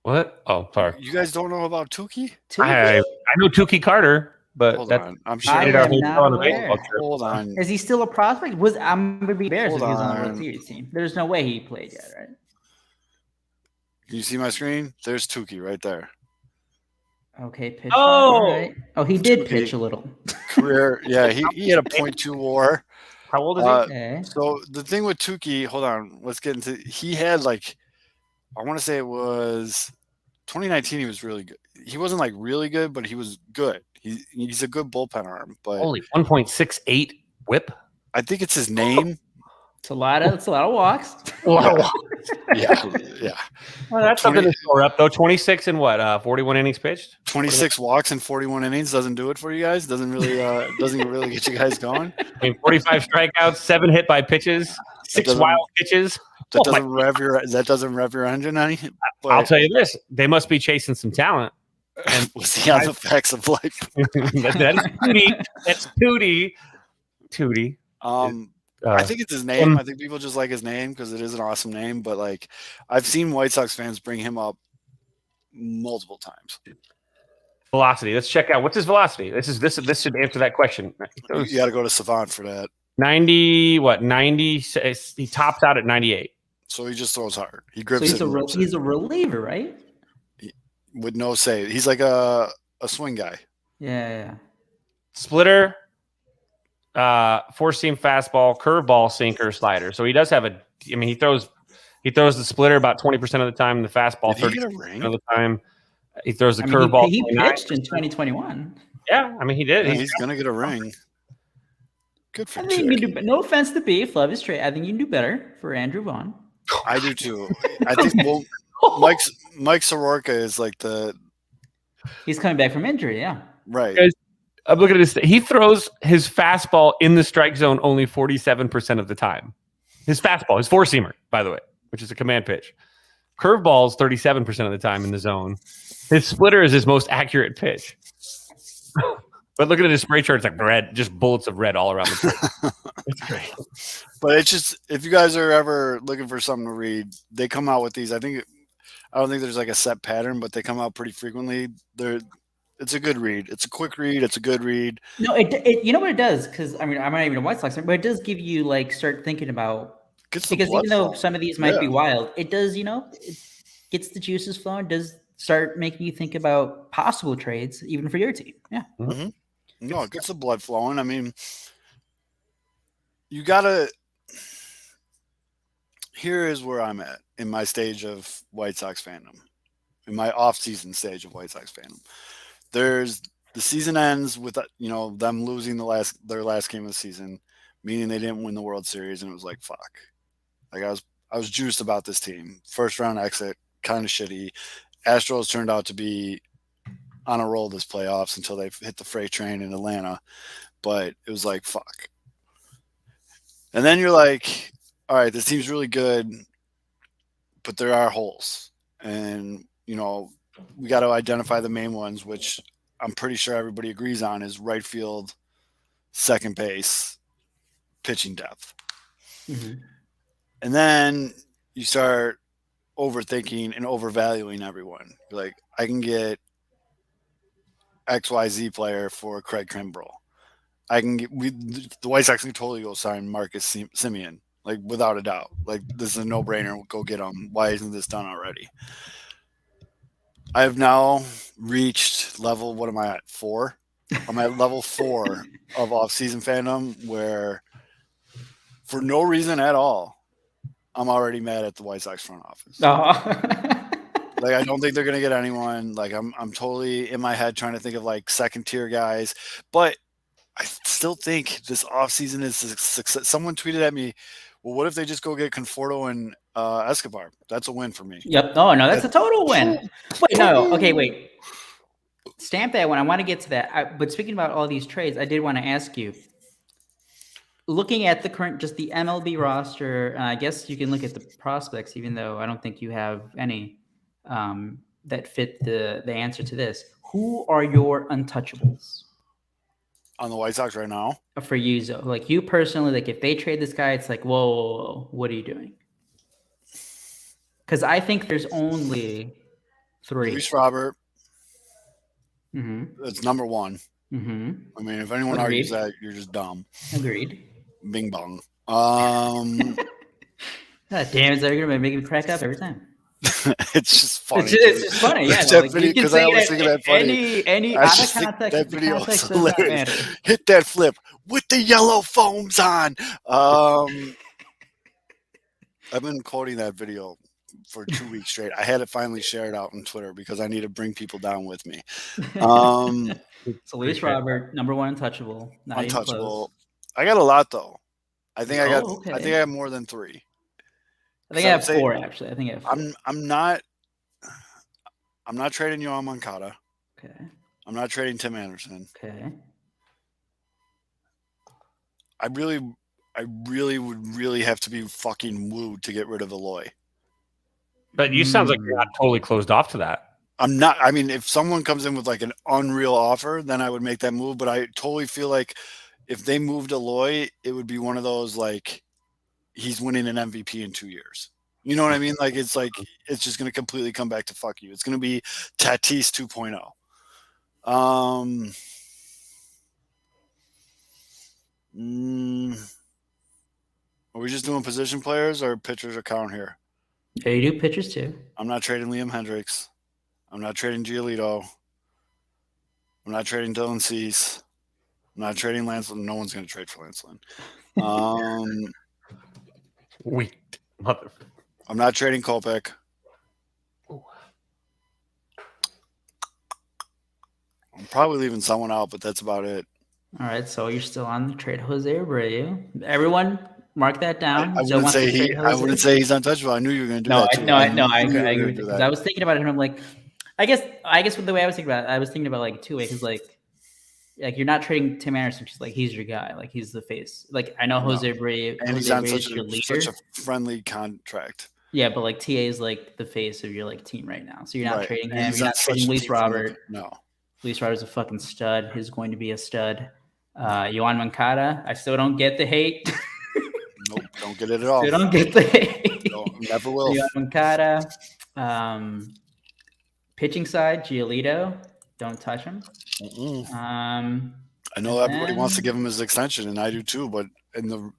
What? Oh, sorry. You guys don't know about Tuki? I know Tuki Carter. But hold on. I'm sure. Hold on. Is he still a prospect? I'm going to be Bears if he was on the World Series team. There's no way he played yet, right? Can you see my screen? There's Tuki right there. Okay, pitch. Oh, right. Oh, he did pitch a little. Career, yeah. He had a .2 WAR. How old is he? Okay. So the thing with Tuki, hold on. Let's get into. He had like, I want to say it was 2019. He was really good. He wasn't like really good, but he was good. He's a good bullpen arm, but only 1.68 whip. I think it's his name. It's a lot of walks. A lot of walks. yeah. Well, that's something to score up though. 26 and what? 41 innings pitched. 26 walks in 41 innings doesn't do it for you guys. Doesn't really get you guys going. I mean, 45 strikeouts, 7 hit by pitches, 6 wild pitches. That doesn't rev your engine any. But I'll tell you this: they must be chasing some talent. And we'll see on the facts of life. That is Tootie. Tootie. I think it's his name. I think people just like his name because it is an awesome name. But like, I've seen White Sox fans bring him up multiple times. Velocity. Let's check out what's his velocity. This should answer that question. You got to go to Savant for that. 90. What? 90. He tops out at 98. So he just throws hard. He grips it. He's a reliever, right? With no save. He's like a swing guy. Yeah. Splitter, 4-seam fastball, curveball, sinker, slider. So he does have he throws the splitter about 20% of the time, the fastball 30% of the time. He throws the curveball. He pitched in 2021. Yeah, he did. Yeah, he's going to get a ring. Good for him. No offense to Beef, love his trade. I think you can do better for Andrew Vaughn. I do too. I think Mike Soroka is like He's coming back from injury. Yeah. right. Guys, I'm looking at this. He throws his fastball in the strike zone only 47% of the time. His fastball, his four-seamer, by the way, which is a command pitch. Curveball's 37% of the time in the zone. His splitter is his most accurate pitch. But looking at his spray chart, it's like red, just bullets of red all around the plate. It's great. But it's just, if you guys are ever looking for something to read, they come out with these. I don't think there's like a set pattern, but they come out pretty frequently. It's a good read. It's a quick read. It's a good read. No, it you know what it does? Because I mean, I'm not even a White Sox fan, but it does give you like start thinking about, because even though some of these might be wild, it does, it gets the juices flowing, does start making you think about possible trades even for your team. Yeah. Mm-hmm. No, it gets the blood flowing. I mean, you gotta. Here is where I'm at in my stage of White Sox fandom, in my off-season stage of White Sox fandom. The season ends with them losing their last game of the season, meaning they didn't win the World Series, and it was like fuck. Like I was juiced about this team. First round exit, kind of shitty. Astros turned out to be on a roll this playoffs until they hit the freight train in Atlanta, but it was like fuck. And then you're like, all right, this team's really good, but there are holes, and we got to identify the main ones, which I'm pretty sure everybody agrees on is right field, second base, pitching depth. Mm-hmm. And then you start overthinking and overvaluing everyone. You're like, I can get XYZ player for Craig Kimbrell. I can get the White Sox can totally go sign Marcus Semien, like without a doubt. Like this is a no-brainer. Go get him. Why isn't this done already? I have now reached level. What am I at? 4. I'm at level 4 of off-season fandom, where for no reason at all, I'm already mad at the White Sox front office. Like, I don't think they're gonna get anyone. Like, I'm totally in my head trying to think of like second tier guys, but I still think this offseason is a success. Someone tweeted at me, well, what if they just go get Conforto and Escobar? That's a win for me. Yep. Oh, no, that's a total win. Wait, no. Okay, wait. Stamp that one. I want to get to that. But speaking about all these trades, I did want to ask you, looking at the current, just the MLB roster, I guess you can look at the prospects, even though I don't think you have any that fit the answer to this. Who are your untouchables? On the White Sox right now? For you, Zoe. Like you personally, like if they trade this guy, it's like, whoa, what are you doing? Because I think there's only 3. Luis Robert. Mm-hmm. That's number 1. Mm-hmm. I mean, if anyone argues that, you're just dumb. Agreed. Bing bong. God damn, is that going to make me crack up every time? It's just funny. It's just funny, yeah. That video, because I always think of that funny. Any I out just of think context, that the video context is does not hilarious. matter. Hit that flip with the yellow foams on. I've been quoting that video for 2 weeks straight. I had it finally shared out on Twitter because I need to bring people down with me. So Luis Robert, number 1 untouchable. Not Untouchable. I got a lot though. I think I have more than 3. I think I have 4 actually. I think I have 4. I'm not trading Yohan Moncada. Okay. I'm not trading Tim Anderson. Okay. I really would have to be fucking wooed to get rid of Eloy. But you sounds like you're not totally closed off to that. I'm not. I mean, if someone comes in with like an unreal offer, then I would make that move. But I totally feel like if they moved Eloy, it would be one of those like he's winning an MVP in 2 years. You know what I mean? Like it's just going to completely come back to fuck you. It's going to be Tatis 2.0. Are we just doing position players or pitchers account here? Yeah, you do pitchers too. I'm not trading Liam Hendricks. I'm not trading Giolito. I'm not trading Dylan Cease. I'm not trading Lance Lynn. No one's going to trade for Lance Lynn. Wait, mother. I'm not trading Kopech. I'm probably leaving someone out, but that's about it. All right, so you're still on the trade Jose Abreu. Everyone Mark that down. I Joe wouldn't wants to say trade I Jose. wouldn't say he's untouchable. I knew you were going to do No, that. I, too. no, I knew you agree. were I gonna agree do because that. I was thinking about it, and I'm like, I guess with the way I was thinking about it, I was thinking about like two ways. Because like you're not trading Tim Anderson. Just like he's your guy. Like he's the face. Like I know Jose Abreu. And he's Jose on Abreu is your leader. such a friendly contract. Yeah, but like TA is like the face of your like team right now. So you're not trading And him. he's You're on not such trading a Luis team-friendly- Robert. No. Luis Robert's a fucking stud. He's going to be a stud. Yohan Moncada, I still don't get the hate. Nope, don't get it at all. Still don't get the hate. No, never will. Yohan Moncada. Pitching side, Giolito. Don't touch him. I know everybody wants to give him his extension, and I do too. But in the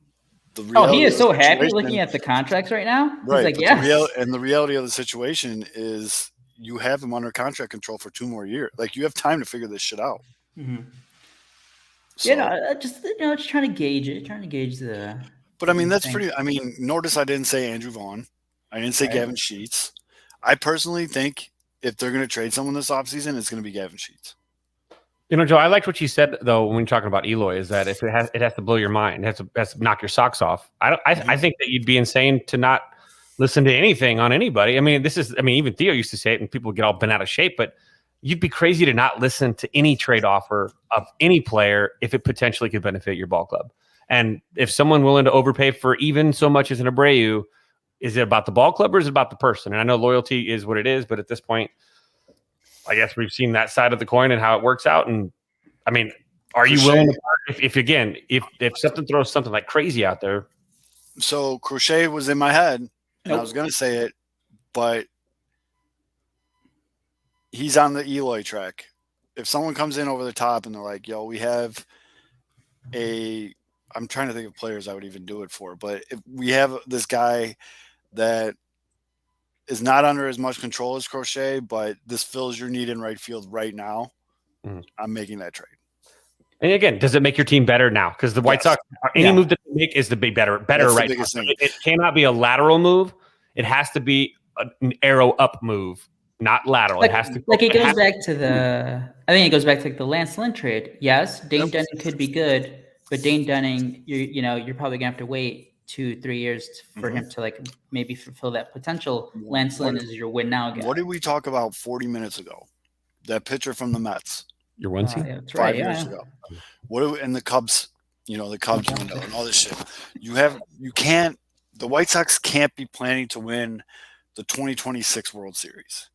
he is so happy looking at the contracts right now. Right, He's like, yeah. The reality of the situation is you have him under contract control for 2 more years. Like you have time to figure this shit out. Mm-hmm. So, just trying to gauge it. Trying to gauge the. But I mean, that's pretty. I mean, notice I didn't say Andrew Vaughn. I didn't say Gavin Sheets. I personally think if they're going to trade someone this offseason, it's going to be Gavin Sheets. You know, Joe, I liked what you said though when you're talking about Eloy. Is that if it has to blow your mind, it has to knock your socks off. I think that you'd be insane to not listen to anything on anybody. I mean, even Theo used to say it, and people get all bent out of shape. But you'd be crazy to not listen to any trade offer of any player if it potentially could benefit your ball club. And if someone willing to overpay for even so much as an Abreu, is it about the ball club or is it about the person? And I know loyalty is what it is, but at this point, I guess we've seen that side of the coin and how it works out. And I mean, are you willing to, if something throws something like crazy out there? So Crochet was in my head, and I was going to say it, but he's on the Eloy track. If someone comes in over the top and they're like, yo, we have I'm trying to think of players I would even do it for, but if we have this guy that is not under as much control as Crochet, but this fills your need in right field right now, I'm making that trade. And again, does it make your team better now? Because the White Sox, any move that they make is to be better That's right now. It cannot be a lateral move. It has to be an arrow up move, not lateral. Like, it has to. It goes back to the. I think it goes back to the Lance Lynn trade. Yes, Dane Dunning could be good, but Dane Dunning, you're probably gonna have to wait 2-3 years for him to like maybe fulfill that potential. Lance Lynn is your win now guy. What did we talk about 40 minutes ago? That pitcher from the Mets. Your onesie? That's 5 right, years ago. And the Cubs, the Cubs window and all this shit. The White Sox can't be planning to win the 2026 World Series.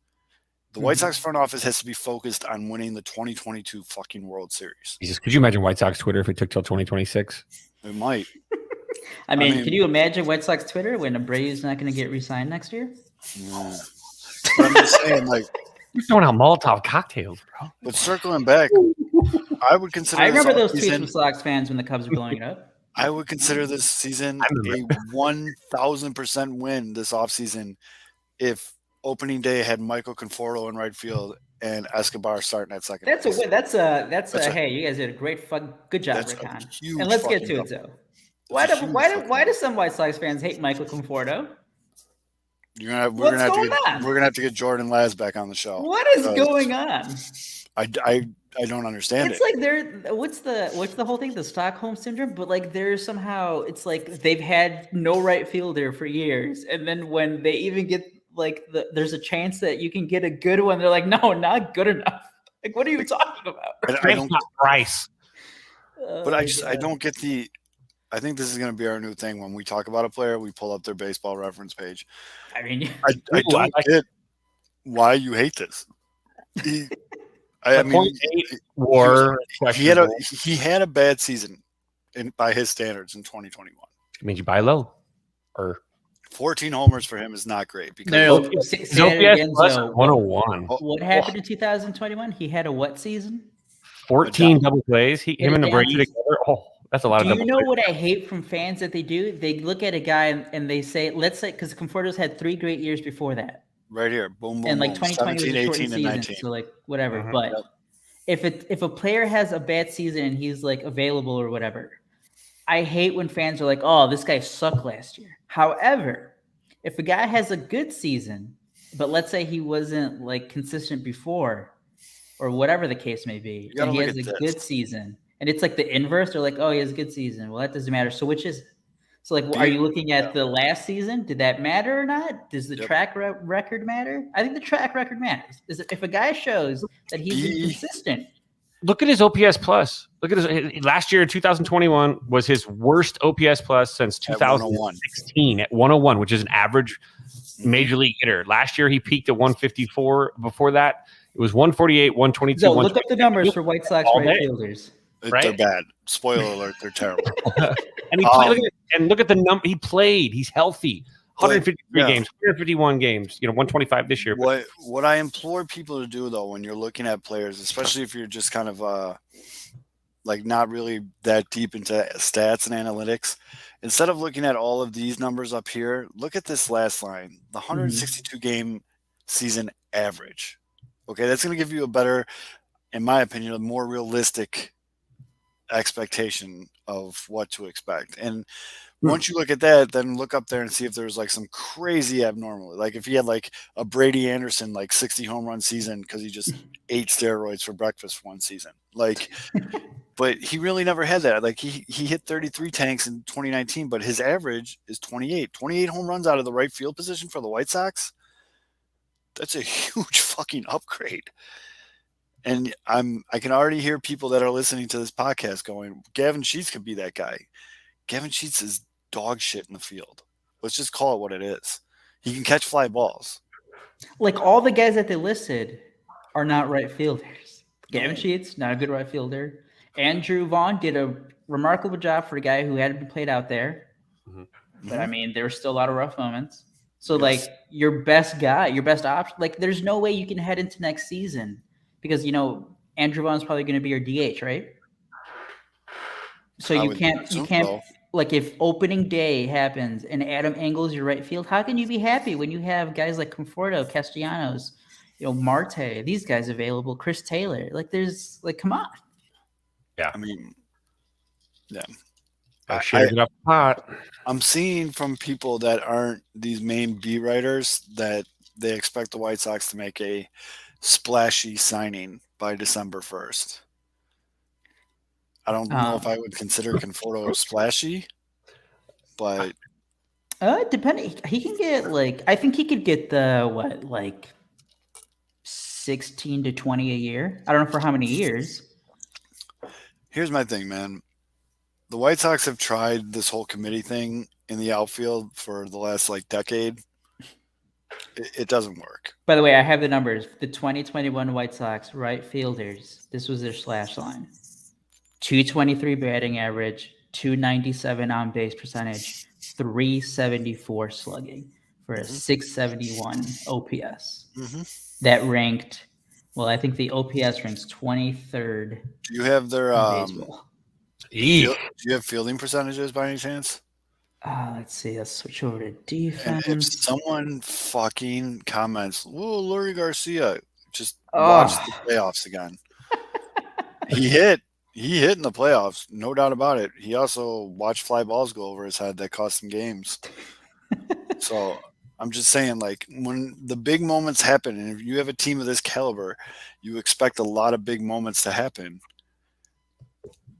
The White Sox front office has to be focused on winning the 2022 fucking World Series. Jesus, could you imagine White Sox Twitter if it took till 2026? It might. I mean, can you imagine White Sox Twitter when Abreu's not going to get re-signed next year? Yeah. But I'm just saying, like, you're throwing out Molotov cocktails, bro. But circling back, I would consider. I remember those tweets from Sox fans when the Cubs were blowing it up. I would consider this season a 1,000% win this offseason if opening day had Michael Conforto in right field and Escobar starting at second. That's a win. That's a hey, you guys did a great good job, Rickon. And let's get to it, though. Why do some White Sox fans hate Michael Conforto? We're gonna have to get Jordan Laz back on the show. What is going on? I don't understand it. It's like what's the whole thing? The Stockholm syndrome? But like there's somehow it's like they've had no right fielder for years, and then when they even get like there's a chance that you can get a good one, they're like, no, not good enough. Like, what are you talking about? I don't price. But I don't get the. I think this is going to be our new thing. When we talk about a player, we pull up their baseball reference page. I mean, I don't get why you hate this. He had a bad season by his standards in 2021. It means you buy low, or 14 homers for him is not great because OPS plus 101. What happened in 2021? He had a what season? 14 double plays. Him and Abreu together. Oh. That's a lot of. Do you know what I hate from fans that they do? They look at a guy and they say, let's say, because Conforto's had 3 great years before that. Right here, boom, boom, and like 2020 was a 18, season, 19. So like whatever. But if a player has a bad season and he's like available or whatever, I hate when fans are like, oh, this guy sucked last year. However, if a guy has a good season, but let's say he wasn't like consistent before, or whatever the case may be, and he has a good season. And it's like the inverse. They're like, oh, he has a good season. Well, that doesn't matter. So which is it? So, like, are you looking at the last season? Did that matter or not? Does the track record matter? I think the track record matters. Is if a guy shows that he's been consistent. Look at his OPS plus. Look at his last year, 2021, was his worst OPS plus since 2016 at 101, which is an average major league hitter. Last year, he peaked at 154. Before that, it was 148, 122. So look up the numbers for White Sox right fielders. Right? They're bad. Spoiler alert, they're terrible. And he played, look at the number he played. He's healthy. 153 games, 151 games, 125 this year. What I implore people to do, though, when you're looking at players, especially if you're just kind of like not really that deep into stats and analytics, instead of looking at all of these numbers up here, look at this last line, the 162 game season average. Okay, that's going to give you a better, in my opinion, a more realistic expectation of what to expect. And once you look at that, then look up there and see if there's like some crazy abnormal, like if he had like a Brady Anderson like 60 home run season because he just ate steroids for breakfast one season, like. But he really never had that. Like he hit 33 tanks in 2019, but his average is 28 home runs out of the right field position for the White Sox. That's a huge fucking upgrade. And I can already hear people that are listening to this podcast going, Gavin Sheets could be that guy. Gavin Sheets is dog shit in the field. Let's just call it what it is. He can catch fly balls. Like all the guys that they listed are not right fielders. Gavin Sheets, not a good right fielder. Andrew Vaughn did a remarkable job for a guy who hadn't been played out there. But I mean, there were still a lot of rough moments. So like your best guy, your best option, like there's no way you can head into next season because, Andrew Vaughn's probably going to be your DH, right? So you can't like if opening day happens and Adam Engel's your right field, how can you be happy when you have guys like Conforto, Castellanos, Marte, these guys available, Chris Taylor, like there's like, come on. Yeah. I mean, yeah. I'm seeing from people that aren't these main beat writers that they expect the White Sox to make a splashy signing by December 1st. I don't know if I would consider Conforto splashy, but depending, he can get I think he could get the 16 to 20 a year. I don't know for how many years. Here's my thing, man. The White Sox have tried this whole committee thing in the outfield for the last decade. It doesn't work. By the way, I have the numbers. The 2021 White Sox right fielders, this was their slash line. 223 batting average, 297 on base percentage, 374 slugging for a 671 OPS. That ranked, well, I think the OPS ranks 23rd. Do you have their do you have fielding percentages by any chance? Let's see. Let's switch over to defense. And if someone fucking comments, "Whoa, Leury Garcia," just watch the playoffs again. He hit in the playoffs, no doubt about it. He also watched fly balls go over his head that cost him games. So I'm just saying, when the big moments happen, and if you have a team of this caliber, you expect a lot of big moments to happen.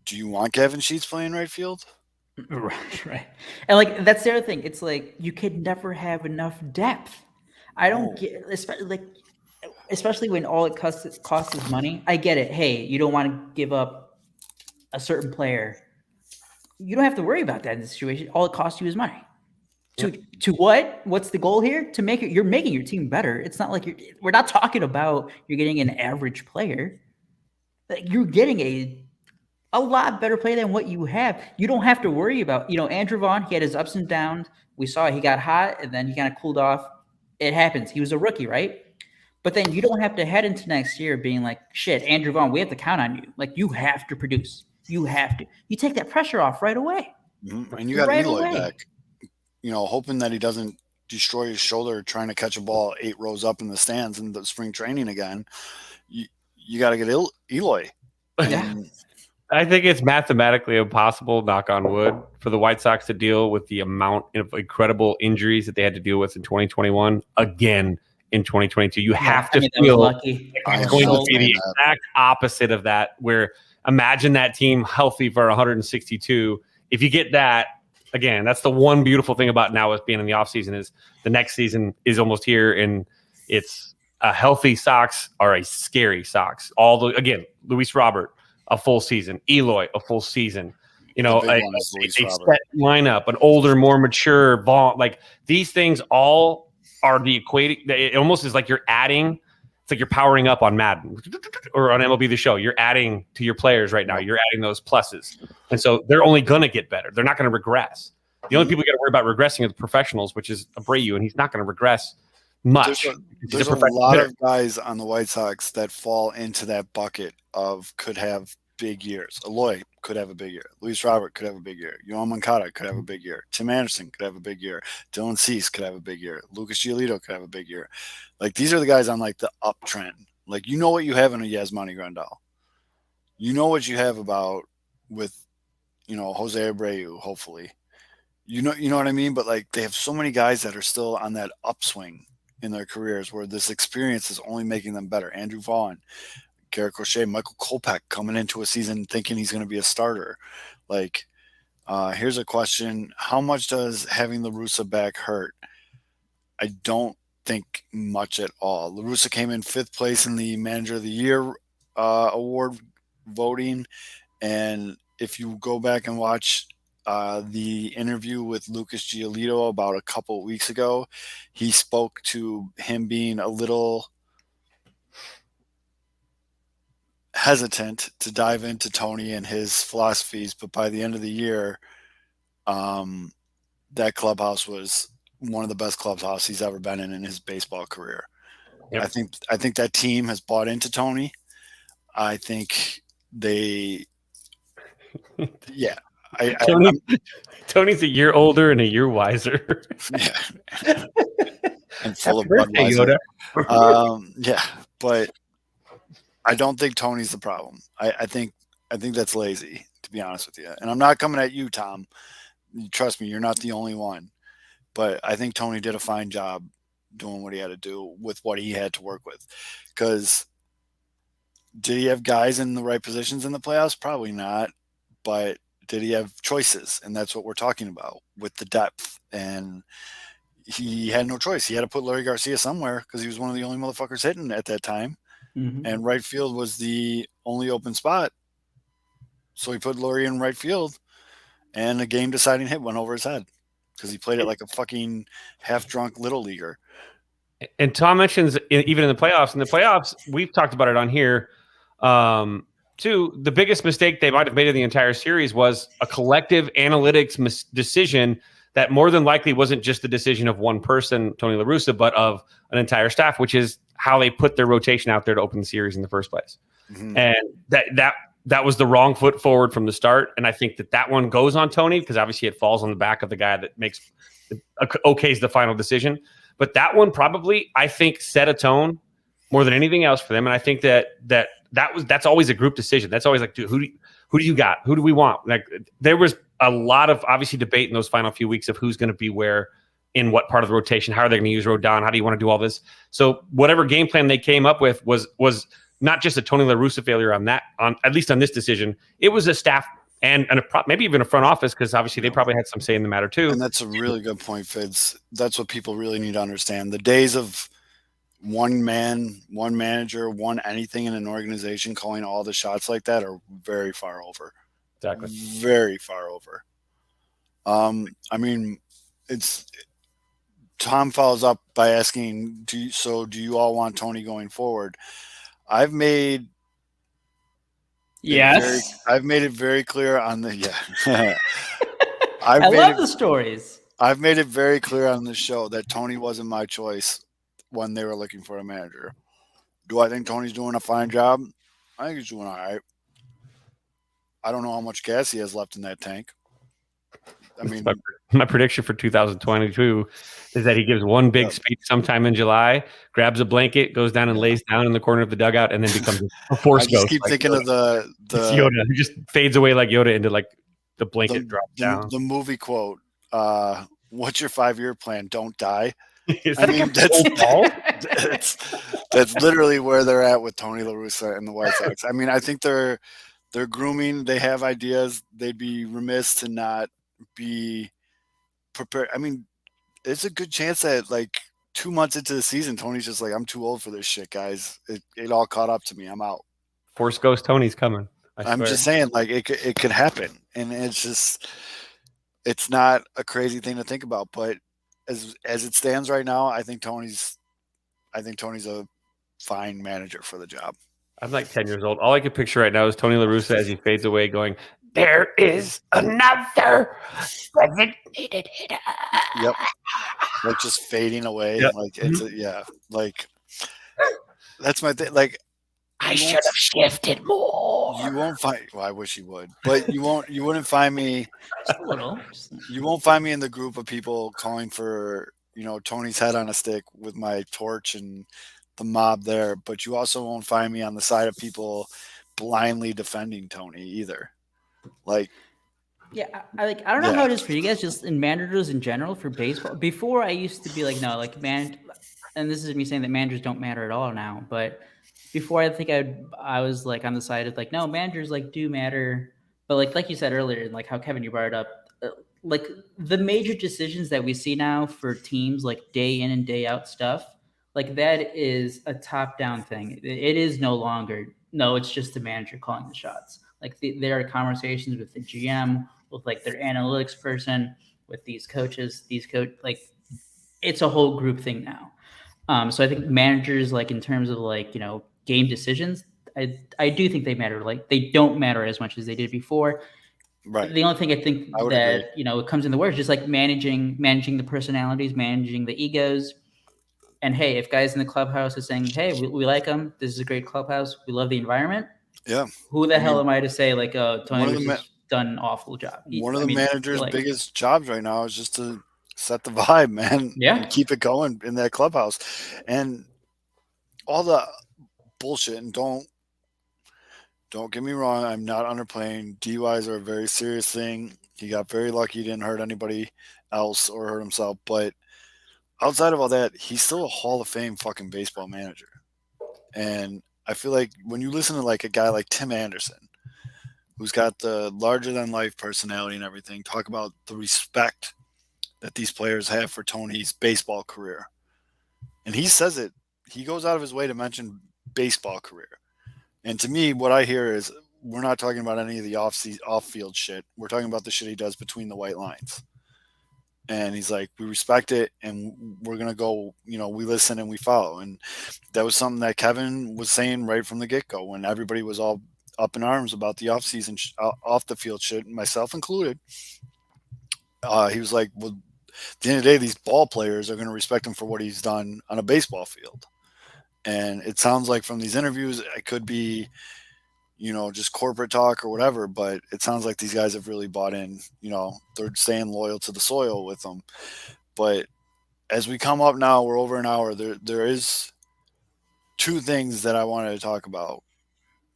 Do you want Gavin Sheets playing right field? Right. And that's the other thing. It's you could never have enough depth. I don't get, especially when all it costs is money. I get it. Hey, you don't want to give up a certain player. You don't have to worry about that in this situation. All it costs you is money. To what? What's the goal here? To make it. You're making your team better. It's not like we're not talking about you're getting an average player. You're getting a lot better play than what you have. You don't have to worry about, Andrew Vaughn, he had his ups and downs. We saw he got hot and then he kind of cooled off. It happens. He was a rookie, right? But then you don't have to head into next year being like, shit, Andrew Vaughn, we have to count on you. You have to produce. You have to. You take that pressure off right away. And you got Eloy back, hoping that he doesn't destroy his shoulder trying to catch a ball 8 rows up in the stands in the spring training again. You got to get Eloy. Yeah. I think it's mathematically impossible, knock on wood, for the White Sox to deal with the amount of incredible injuries that they had to deal with in 2021 again in 2022. You have to feel lucky. It's going to be the exact opposite of that, where imagine that team healthy for 162. If you get that, again, that's the one beautiful thing about now with being in the offseason is the next season is almost here, and it's a healthy Sox or a scary Sox. Again, Luis Robert, a full season. Eloy, a full season. You know, The big one is Luis a Robert. set lineup, an older, more mature ball. Like these things all are the equating. It almost is like you're adding. It's like you're powering up on Madden or on MLB The Show. You're adding to your players right now. You're adding those pluses. And so they're only going to get better. They're not going to regress. The only people you got to worry about regressing are the professionals, which is Abreu, and he's not going to regress much. There's a lot of guys on the White Sox that fall into that bucket of could have big years. Eloy could have a big year. Luis Robert could have a big year. Yohan Moncada could have a big year. Tim Anderson could have a big year. Dylan Cease could have a big year. Lucas Giolito could have a big year. Like these are the guys on like the uptrend. Like you know what you have in a Yasmani Grandal. You know what you have with Jose Abreu, hopefully. You know what I mean? But like they have so many guys that are still on that upswing in their careers where this experience is only making them better. Andrew Vaughn, Garrett Crochet, Michael Kopech coming into a season thinking he's going to be a starter. Like, here's a question. How much does having La Russa back hurt? I don't think much at all. La Russa came in 5th place in the Manager of the Year award voting. And if you go back and watch the interview with Lucas Giolito about a couple of weeks ago, he spoke to him being a little hesitant to dive into Tony and his philosophies, but by the end of the year, that clubhouse was one of the best clubhouses he's ever been in his baseball career. Yep. I think that team has bought into Tony. I think they, yeah. Tony's a year older and a year wiser. Yeah. And full of Budweiser. Yeah, but I don't think Tony's the problem. I think that's lazy, to be honest with you. And I'm not coming at you, Tom. Trust me, you're not the only one. But I think Tony did a fine job doing what he had to do with what he had to work with. Because did he have guys in the right positions in the playoffs? Probably not. But did he have choices? And that's what we're talking about with the depth. And he had no choice. He had to put Larry Garcia somewhere because he was one of the only motherfuckers hitting at that time. Mm-hmm. And right field was the only open spot. So he put Laurie in right field, and a game-deciding hit went over his head because he played it like a fucking half-drunk little leaguer. And Tom mentions even in the playoffs. In the playoffs, we've talked about it on here, too. The biggest mistake they might have made in the entire series was a collective analytics decision that more than likely wasn't just the decision of one person, Tony La Russa, but of an entire staff, which is how they put their rotation out there to open the series in the first place. Mm-hmm. And that was the wrong foot forward from the start. And I think that one goes on Tony because obviously it falls on the back of the guy that okays the final decision. But that one probably, I think, set a tone more than anything else for them. And I think that's always a group decision. That's always like, dude, who do you got? Who do we want? Like there was a lot of obviously debate in those final few weeks of who's going to be where in what part of the rotation. How are they going to use Rodon? How do you want to do all this? So whatever game plan they came up with was not just a Tony La Russa failure on at least on this decision. It was a staff and maybe even a front office because obviously they probably had some say in the matter too. And that's a really good point, Fids. That's what people really need to understand. The days of one man, one manager, one anything in an organization calling all the shots like that are very far over. Exactly. Very far over. I mean, Tom follows up by asking, do you all want Tony going forward? I've made it very clear on the I love the stories. I've made it very clear on the show that Tony wasn't my choice when they were looking for a manager. Do I think Tony's doing a fine job? I think he's doing all right. I don't know how much gas he has left in that tank. I mean, my prediction for 2022 is that he gives one big speech sometime in July, grabs a blanket, goes down and lays down in the corner of the dugout, and then becomes a force ghost. I just keep thinking Yoda. Of the Yoda, who just fades away like Yoda into like the blanket drops down. The movie quote, what's your 5-year plan? Don't die. I mean, that's literally where they're at with Tony La Russa and the White Sox. I mean, I think they're grooming. They have ideas. They'd be remiss to not be prepare. I mean, it's a good chance that like 2 months into the season, Tony's just like, I'm too old for this shit, guys. It all caught up to me. I'm out. Force Ghost Tony's coming. I'm just saying, like it could happen, and it's not a crazy thing to think about. But as it stands right now, I think Tony's a fine manager for the job. I'm like 10 years old. All I can picture right now is Tony La Russa as he fades away going, there is another designated hitter. Yep. Like just fading away. Yep. Like like that's my thing. Like I should have shifted more. you won't find I wish you would, but you wouldn't find me Just a little. you won't find me in the group of people calling for, Tony's head on a stick with my torch and the mob there, but you also won't find me on the side of people blindly defending Tony either. Like, Yeah, I don't know how it is for you guys, just in managers in general for baseball. Before I used to be like, no, like and this is me saying that managers don't matter at all now. But before, I think I was like on the side of like, no, managers like do matter. But like you said earlier, like how Kevin, you brought it up, like the major decisions that we see now for teams, like day in and day out stuff, like that is a top down thing. It is no longer, no, it's just the manager calling the shots. Like there are conversations with the GM, with like their analytics person, with these coaches, like it's a whole group thing now. So I think managers, like in terms of like, game decisions, I do think they matter. Like they don't matter as much as they did before. right. The only thing I think I would that, it comes in the words, just like managing the personalities, managing the egos. And hey, if guys in the clubhouse are saying, hey, we like them, this is a great clubhouse, we love the environment. Yeah. Who the hell am I to say like, Tony has done an awful job? One of the manager's biggest jobs right now is just to set the vibe, man. Yeah. And keep it going in that clubhouse. And all the bullshit, and don't get me wrong, I'm not underplaying. DUIs are a very serious thing. He got very lucky, he didn't hurt anybody else or hurt himself. But outside of all that, he's still a Hall of Fame fucking baseball manager. And I feel like when you listen to like a guy like Tim Anderson, who's got the larger than life personality and everything, talk about the respect that these players have for Tony's baseball career. And he says it. He goes out of his way to mention baseball career. And to me, what I hear is we're not talking about any of the off-field shit. We're talking about the shit he does between the white lines. And he's like, we respect it, and we're going to go, we listen and we follow. And that was something that Kevin was saying right from the get-go when everybody was all up in arms about the off-season, off-the-field shit, myself included. He was like, well, at the end of the day, these ball players are going to respect him for what he's done on a baseball field. And it sounds like from these interviews, it could be, just corporate talk or whatever, but it sounds like these guys have really bought in, they're staying loyal to the soil with them. But as we come up now, we're over an hour. There is two things that I wanted to talk about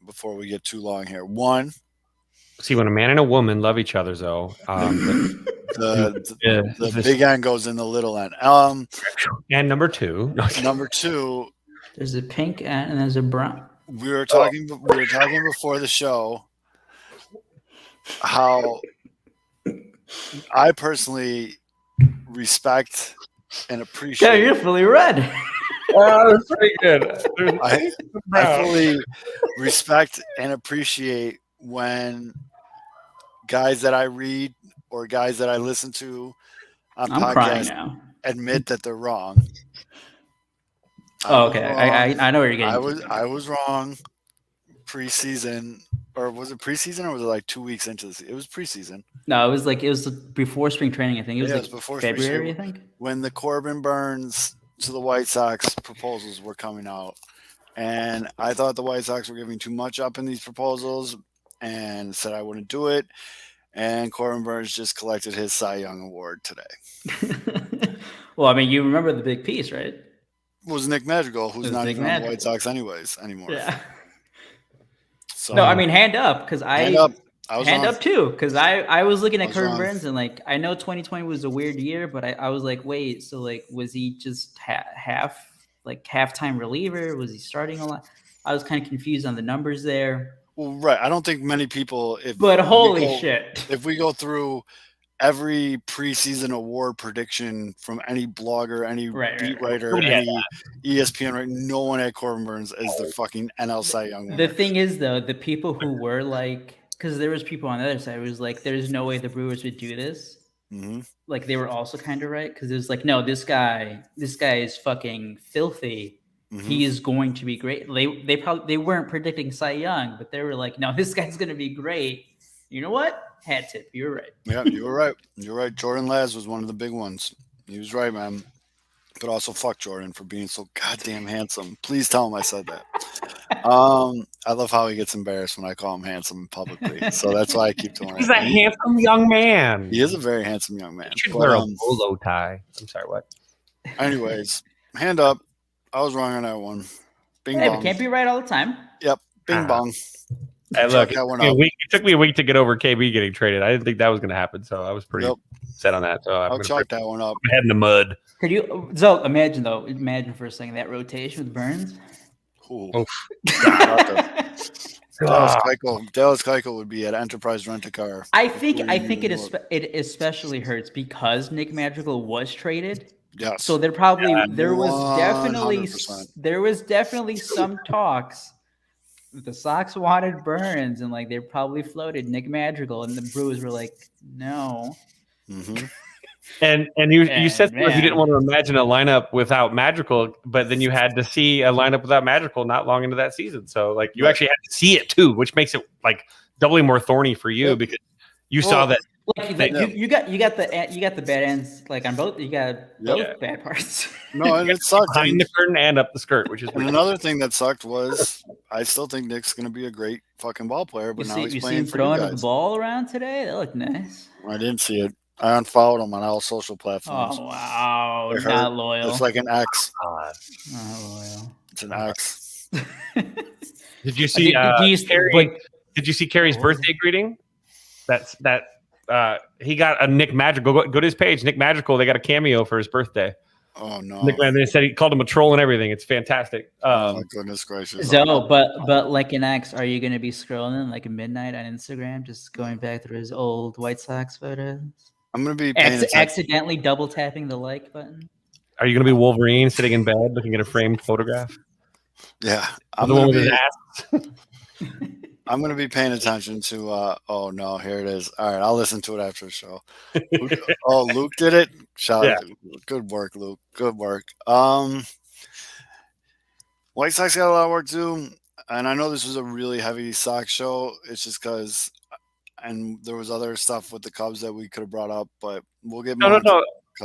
before we get too long here. One, see, when a man and a woman love each other, though, the big end goes in the little end. And number two, there's a pink and there's a brown. We were talking before the show how I personally respect and appreciate. Yeah, you're fully red. Oh, that's pretty good. I fully respect and appreciate when guys that I read or guys that I listen to on podcasts admit that they're wrong. Okay. I know where you're getting. I was wrong preseason, or was it preseason, or was it like 2 weeks into this? It was preseason. No, it was before spring training. I think it was before February. I think when the Corbin Burns to the White Sox proposals were coming out, and I thought the White Sox were giving too much up in these proposals, and said I wouldn't do it. And Corbin Burns just collected his Cy Young Award today. Well, I mean, you remember the big piece, right? It was Nick Madrigal, who's not even on the White Sox anymore. Yeah. So, no, I mean, hand up, because hand up too, because I was looking at Corbin Burns, and like I know 2020 was a weird year, but I was like, wait, so like was he just halftime reliever? Was he starting a lot? I was kind of confused on the numbers there. Well, right. I don't think many people. But holy shit! If we go through every preseason award prediction from any blogger, any beat writer, Nobody had any ESPN, right? No one had Corbin Burns as the fucking NL Cy Young winner. The thing is, though, the people who were like, because there was people on the other side who was like, there's no way the Brewers would do this. Mm-hmm. Like they were also kind of right because it was like, no, this guy is fucking filthy. Mm-hmm. He is going to be great. They weren't predicting Cy Young, but they were like, no, this guy's going to be great. You know what? Hat tip. You're right. Yeah, you were right. You're right. Jordan Laz was one of the big ones. He was right, man. But also fuck Jordan for being so goddamn handsome. Please tell him I said that. I love how he gets embarrassed when I call him handsome publicly. So that's why I keep doing it. He's a handsome young man. He is a very handsome young man. He should wear a bolo tie. I'm sorry, what? Anyways, hand up. I was wrong on that one. Bing Hey, bong. we can't be right all the time. Yep. Bing bong. Hey, look, it took me a week to get over KB getting traded. I didn't think that was going to happen, so I was pretty set on that. So I'll chalk that one up. Head in the mud. Could you? So imagine for a second that rotation with Burns. Dallas Keuchel would be at Enterprise Rent-A-Car. I think it especially hurts because Nick Madrigal was traded. Yes. So there was definitely some talks. The Sox wanted Burns, and like they probably floated Nick Madrigal, and the Brewers were like, no. Mm-hmm. And you said you didn't want to imagine a lineup without Madrigal, but then you had to see a lineup without Madrigal not long into that season. So like you actually had to see it too, which makes it like doubly more thorny for you because you saw that. Like you got the bad ends like on both. You got both bad parts. No, and it sucked behind the curtain and up the skirt, which is another thing that sucked was I still think Nick's going to be a great fucking ball player, but now he's playing for throwing you guys. the ball around today. That looked nice. I didn't see it. I unfollowed him on all social platforms. Oh wow, not loyal. It's like an X. Not loyal. It's an X. Did you see? Did you see Carrie's birthday greeting? He got a Nick Madrigal. Go to his page, Nick Madrigal. They got a cameo for his birthday. Oh no! Nick, they said he called him a troll and everything. It's fantastic. Oh my goodness gracious! So, but like an X, are you going to be scrolling like at midnight on Instagram, just going back through his old White Sox photos? I'm going to be accidentally double tapping the like button. Are you going to be Wolverine sitting in bed looking at a framed photograph? Yeah, I'm going to be paying attention to. Oh no, here it is. All right, I'll listen to it after the show. Luke did it. Shout out! Good work, Luke. Good work. White Sox got a lot of work to do, and I know this was a really heavy Sox show. It's just because. And there was other stuff with the Cubs that we could have brought up, but we'll get no. Don't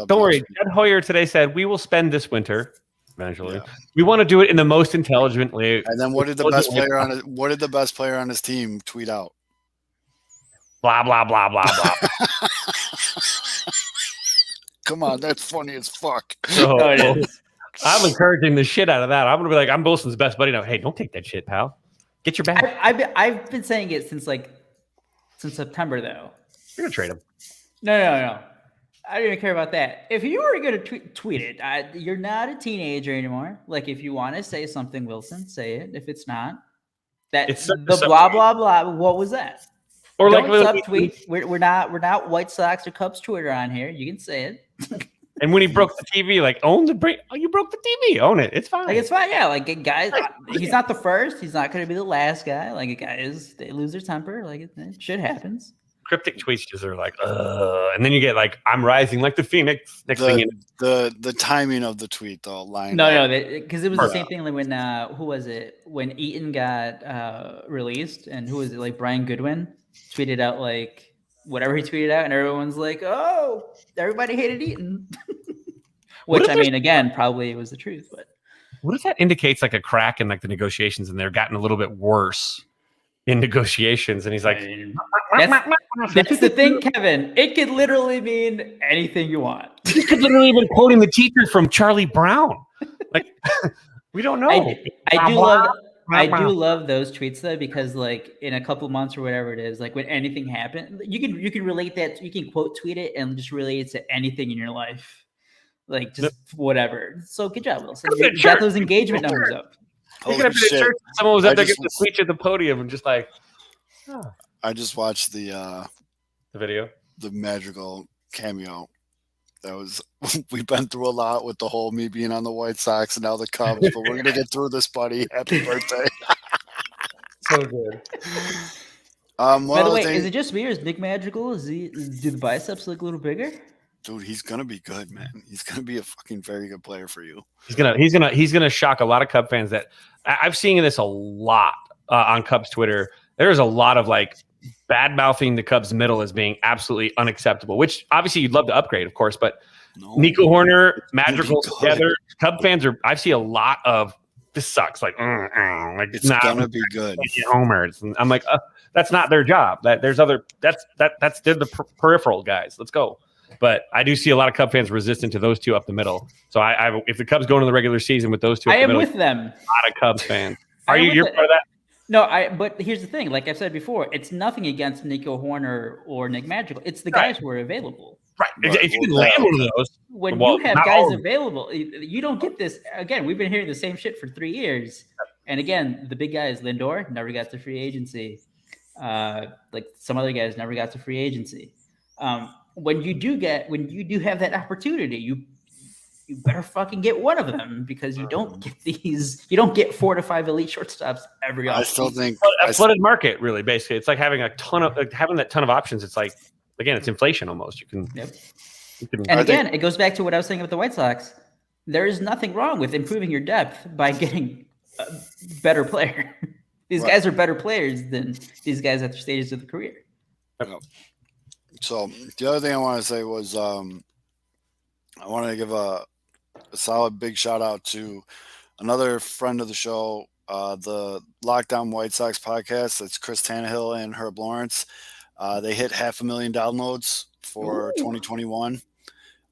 worry. Jed Hoyer today said we will spend this winter eventually. Yeah. We want to do it in the most intelligent way. And then what did the best player on his team tweet out? Blah blah blah blah blah. Come on, that's funny as fuck. So, I'm encouraging the shit out of that. I'm gonna be like, I'm Wilson's best buddy now. Hey, don't take that shit, pal. Get your bag. I've been saying it since September, though. You're gonna trade him. No. I don't even care about that. If you were going to tweet it, you're not a teenager anymore. Like, if you want to say something, Wilson, say it. If it's not, blah blah blah. What was that? Or don't subtweet. We're not White Sox or Cubs Twitter on here. You can say it. And when he broke the TV, like own the break. Oh, you broke the TV. Own it. It's fine. Like it's fine. Yeah. Like guys, he's not the first. He's not going to be the last guy. Like guys, they lose their temper. Like shit happens. Cryptic tweets just are like, and then you get like, I'm rising like the phoenix. Next thing you know. The timing of the tweet though, line. No, because it was the same thing like when who was it when Eaton got released and who was it like Brian Goodwin tweeted out like. Whatever he tweeted out, and everyone's like, "Oh, everybody hated Eaton," which I mean, again, probably it was the truth. But what if that indicates like a crack in like the negotiations, and they're gotten a little bit worse in negotiations? And he's like, "That's the thing, Kevin. It could literally mean anything you want. He could literally have been quoting the teacher from Charlie Brown. Like, we don't know." I do love those tweets though, because like in a couple months or whatever it is, like when anything happened, you can relate that. You can quote tweet it and just relate it to anything in your life, like just whatever. So good job, Wilson. You got those engagement numbers up. Someone was up there getting the speech at the podium and just like, I just watched the video. the Madrigal cameo. That was we've been through a lot with the whole me being on the White Sox and now the Cubs, but we're gonna get through this, buddy. Happy birthday. So good. One By the other way, thing, is it just me or is Nick Magical? Do the biceps look a little bigger? dude, he's gonna be good, man. He's gonna be a fucking very good player for you. He's gonna shock a lot of Cub fans. That I've seen this a lot on Cubs Twitter. There's a lot of like bad mouthing the Cubs middle as being absolutely unacceptable. Which obviously you'd love to upgrade, of course. But No, Nico Horner, it's gonna be Madrigal good. together, Cub fans are. I see a lot of this sucks. Like It's gonna be good. homers. And I'm like, that's not their job. That there's other. They're the peripheral guys. Let's go. But I do see a lot of Cub fans resistant to those two up the middle. So I if the Cubs go into the regular season with those two, up I the am middle, with them. a lot of Cubs fans. I Are am you? with You're it. part of that? No, but here's the thing. Like I've said before, it's nothing against Nico Horner or Nick Magical. It's the guys who are available. Right. Right. If you can land one of those, When well, you have not all guys of them. available, you don't get this. Again, we've been hearing the same shit for 3 years. And again, the big guys, Lindor, never got to free agency. Like some other guys never got to free agency. When you do have that opportunity, you better fucking get one of them because you don't get 4 to 5 elite shortstops every I offseason. still think A flooded market, really. Basically, it's like having having that ton of options. It's like again, it's inflation almost. You can. Yep. You can And again, it goes back to what I was saying about the White Sox. There is nothing wrong with improving your depth by getting a better player. These Right. guys are better players than these guys at their stages of the career. so. The other thing I want to say was I wanted to give a solid big shout out to another friend of the show, the Lockdown White Sox podcast. That's Chris Tannehill and Herb Lawrence. They hit 500,000 downloads for 2021.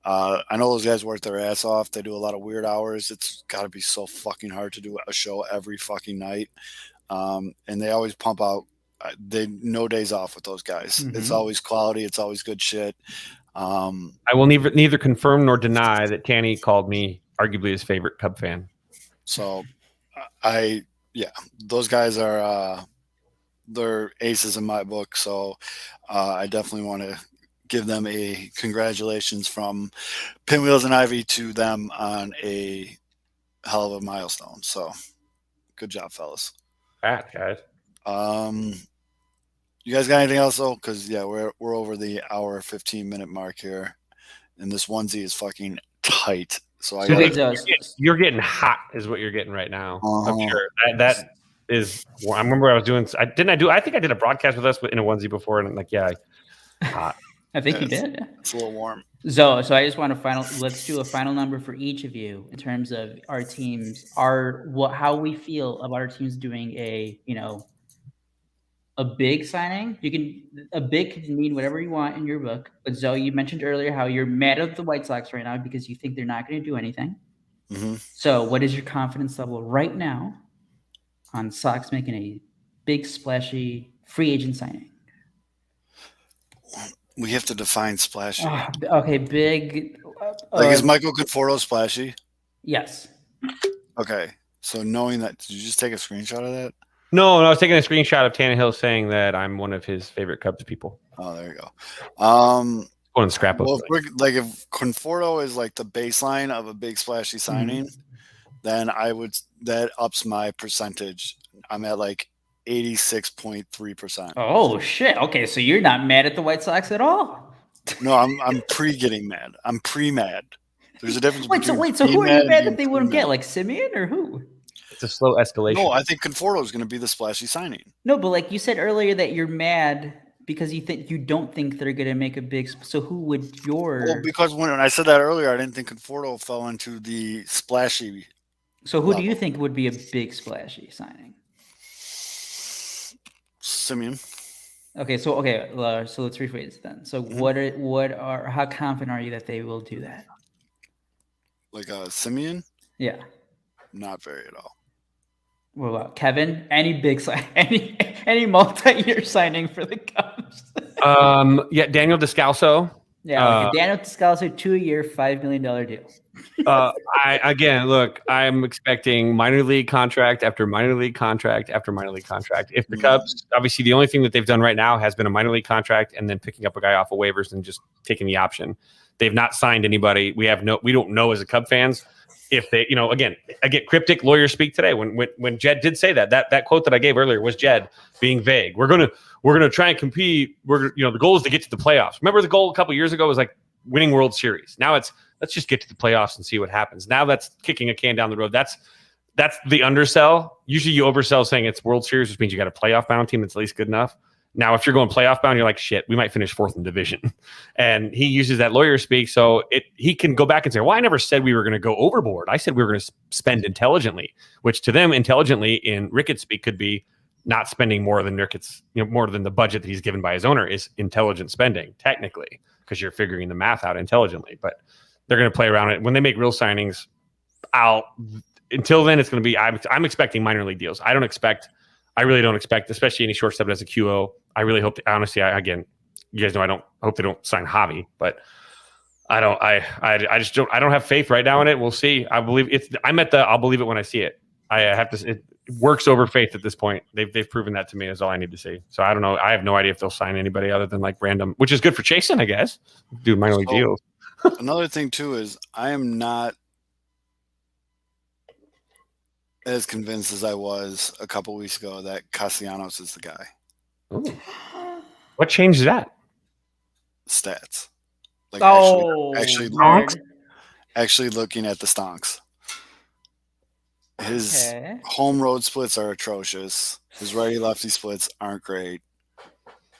I know those guys work their ass off. They do a lot of weird hours. It's got to be so fucking hard to do a show every fucking night. And they always pump out. No days off with those guys. Mhm. It's always quality. It's always good shit. I will neither confirm nor deny that Tanny called me arguably his favorite Cub fan. So those guys are they're aces in my book. So I definitely want to give them a congratulations from Pinwheels and Ivy to them on a hell of a milestone. So good job, fellas. Guys. You guys got anything else though? Because we're over the hour 15-minute mark here, and this onesie is fucking tight. So I You're getting hot, is what you're getting right now. I'm Uh-huh. sure that is. Well, I remember I was doing. I think I did a broadcast with us in a onesie before, and I'm like, hot. I think you Yes. did. Yeah. it's a little warm. So I just want to let's do a final number for each of you in terms of our teams, how we feel about our teams doing a big signing. A big can mean whatever you want in your book. But Zoe, you mentioned earlier how you're mad at the White Sox right now because you think they're not going to do anything. Mm-hmm. So what is your confidence level right now on Sox making a big splashy free agent signing? We have to define splashy. Okay, big. Is Michael Conforto splashy? Yes. Okay. So knowing that, did you just take a screenshot of that? No, I was taking a screenshot of Tannehill saying that I'm one of his favorite Cubs people. Oh, there you go. Going to scrapbook. Well, if Conforto is like the baseline of a big splashy signing, then that ups my percentage. I'm at like 86.3%. Oh shit. Okay, so you're not mad at the White Sox at all. No, I'm getting mad. I'm pre-mad. There's a difference. Wait, so between who are you pre-mad mad and that they wouldn't pre-mad. get? Like Simeon or who? It's a slow escalation. No, I think Conforto is going to be the splashy signing. No, but like you said earlier that you're mad because you don't think they're going to make a big. So who would your? Well, because when I said that earlier, I didn't think Conforto fell into the splashy. So who do you think would be a big splashy signing? Simeon. Okay, so let's rephrase it then. So how confident are you that they will do that? Like Simeon? Yeah. Not very at all. What about Kevin? Any big sign? Any multi-year signing for the Cubs? Daniel Descalso. Yeah, like a Daniel Descalso 2-year, $5 million deal. I'm expecting minor league contract after minor league contract after minor league contract. If the Cubs, obviously, the only thing that they've done right now has been a minor league contract and then picking up a guy off of waivers and just taking the option. They've not signed anybody. We don't know as a Cub fans if they, again, I get cryptic lawyer speak today. When Jed did say that quote that I gave earlier was Jed being vague. We're gonna try and compete. The goal is to get to the playoffs. Remember the goal a couple years ago was like winning World Series. Now it's let's just get to the playoffs and see what happens. Now that's kicking a can down the road. That's the undersell. Usually you oversell saying it's World Series, which means you got a playoff bound team that's at least good enough. Now, if you're going playoff bound, you're like, shit, we might finish 4th in division. And he uses that lawyer speak. So he can go back and say, well, I never said we were going to go overboard. I said we were going to spend intelligently, which to them intelligently in Ricketts speak could be not spending more than Ricketts, more than the budget that he's given by his owner is intelligent spending technically, because you're figuring the math out intelligently. But they're going to play around it. When they make real signings, until then, it's going to be, I'm expecting minor league deals. I really don't expect, especially any shortstop as a QO. I really hope, honestly, again, you guys know I don't hope they don't sign Javi, but I don't have faith right now in it. We'll see. I believe I'll believe it when I see it. It works over faith at this point. They've proven that to me is all I need to see. So I don't know. I have no idea if they'll sign anybody other than like random, which is good for Chasen, I guess. Do minor league deals. Another thing too is I am not as convinced as I was a couple weeks ago that Castellanos is the guy. Ooh. What changed that? Stats. Like actually looking at the stonks. His home road splits are atrocious. His righty lefty splits aren't great.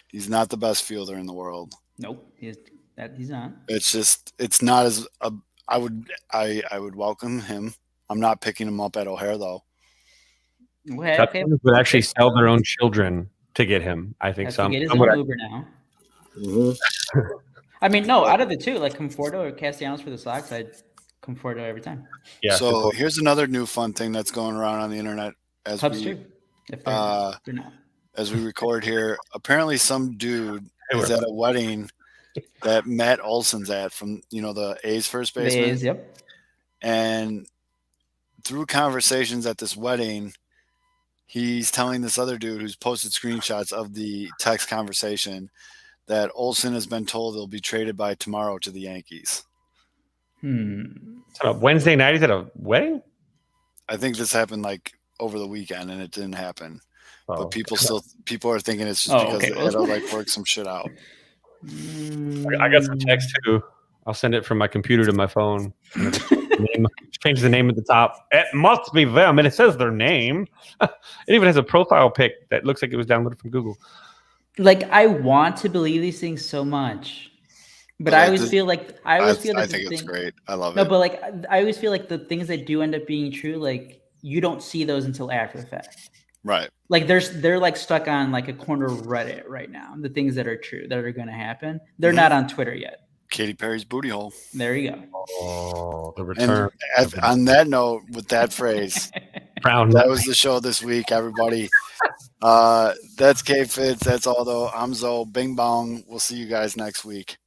He's not the best fielder in the world. Nope, he's not. It's not as I would welcome him. I'm not picking him up at O'Hare though. Okay. Would actually sell their own children to get him. I think some. Get his own Uber now. Mm-hmm. I mean, no, out of the two, like Conforto or Castellanos for the Sox, I'd Conforto every time. Yeah. So here's another new fun thing that's going around on the internet as as we record here. Apparently, some dude is at a wedding that Matt Olson's at from the A's first baseman. The A's, yep. And through conversations at this wedding, he's telling this other dude who's posted screenshots of the text conversation that Olson has been told he'll be traded by tomorrow to the Yankees. So Wednesday night, is at a wedding? I think this happened like over the weekend and it didn't happen. But people are thinking it's just because they had to like work some shit out. I got some text too. I'll send it from my computer to my phone. Change the name at the top. It must be them, and it says their name. It even has a profile pic that looks like it was downloaded from Google. Like I want to believe these things so much, but I always feel like I think it's great. I love it. No, but like I always feel like the things that do end up being true, like you don't see those until after the fact. Right. Like they're like stuck on like a corner of Reddit right now. The things that are true that are going to happen, they're not on Twitter yet. Katy Perry's booty hole. There you go. Oh, the return. And on that note, with that phrase, that was the show this week, everybody. That's K-Fits. That's Aldo. I'm Zoe. Bing bong. We'll see you guys next week.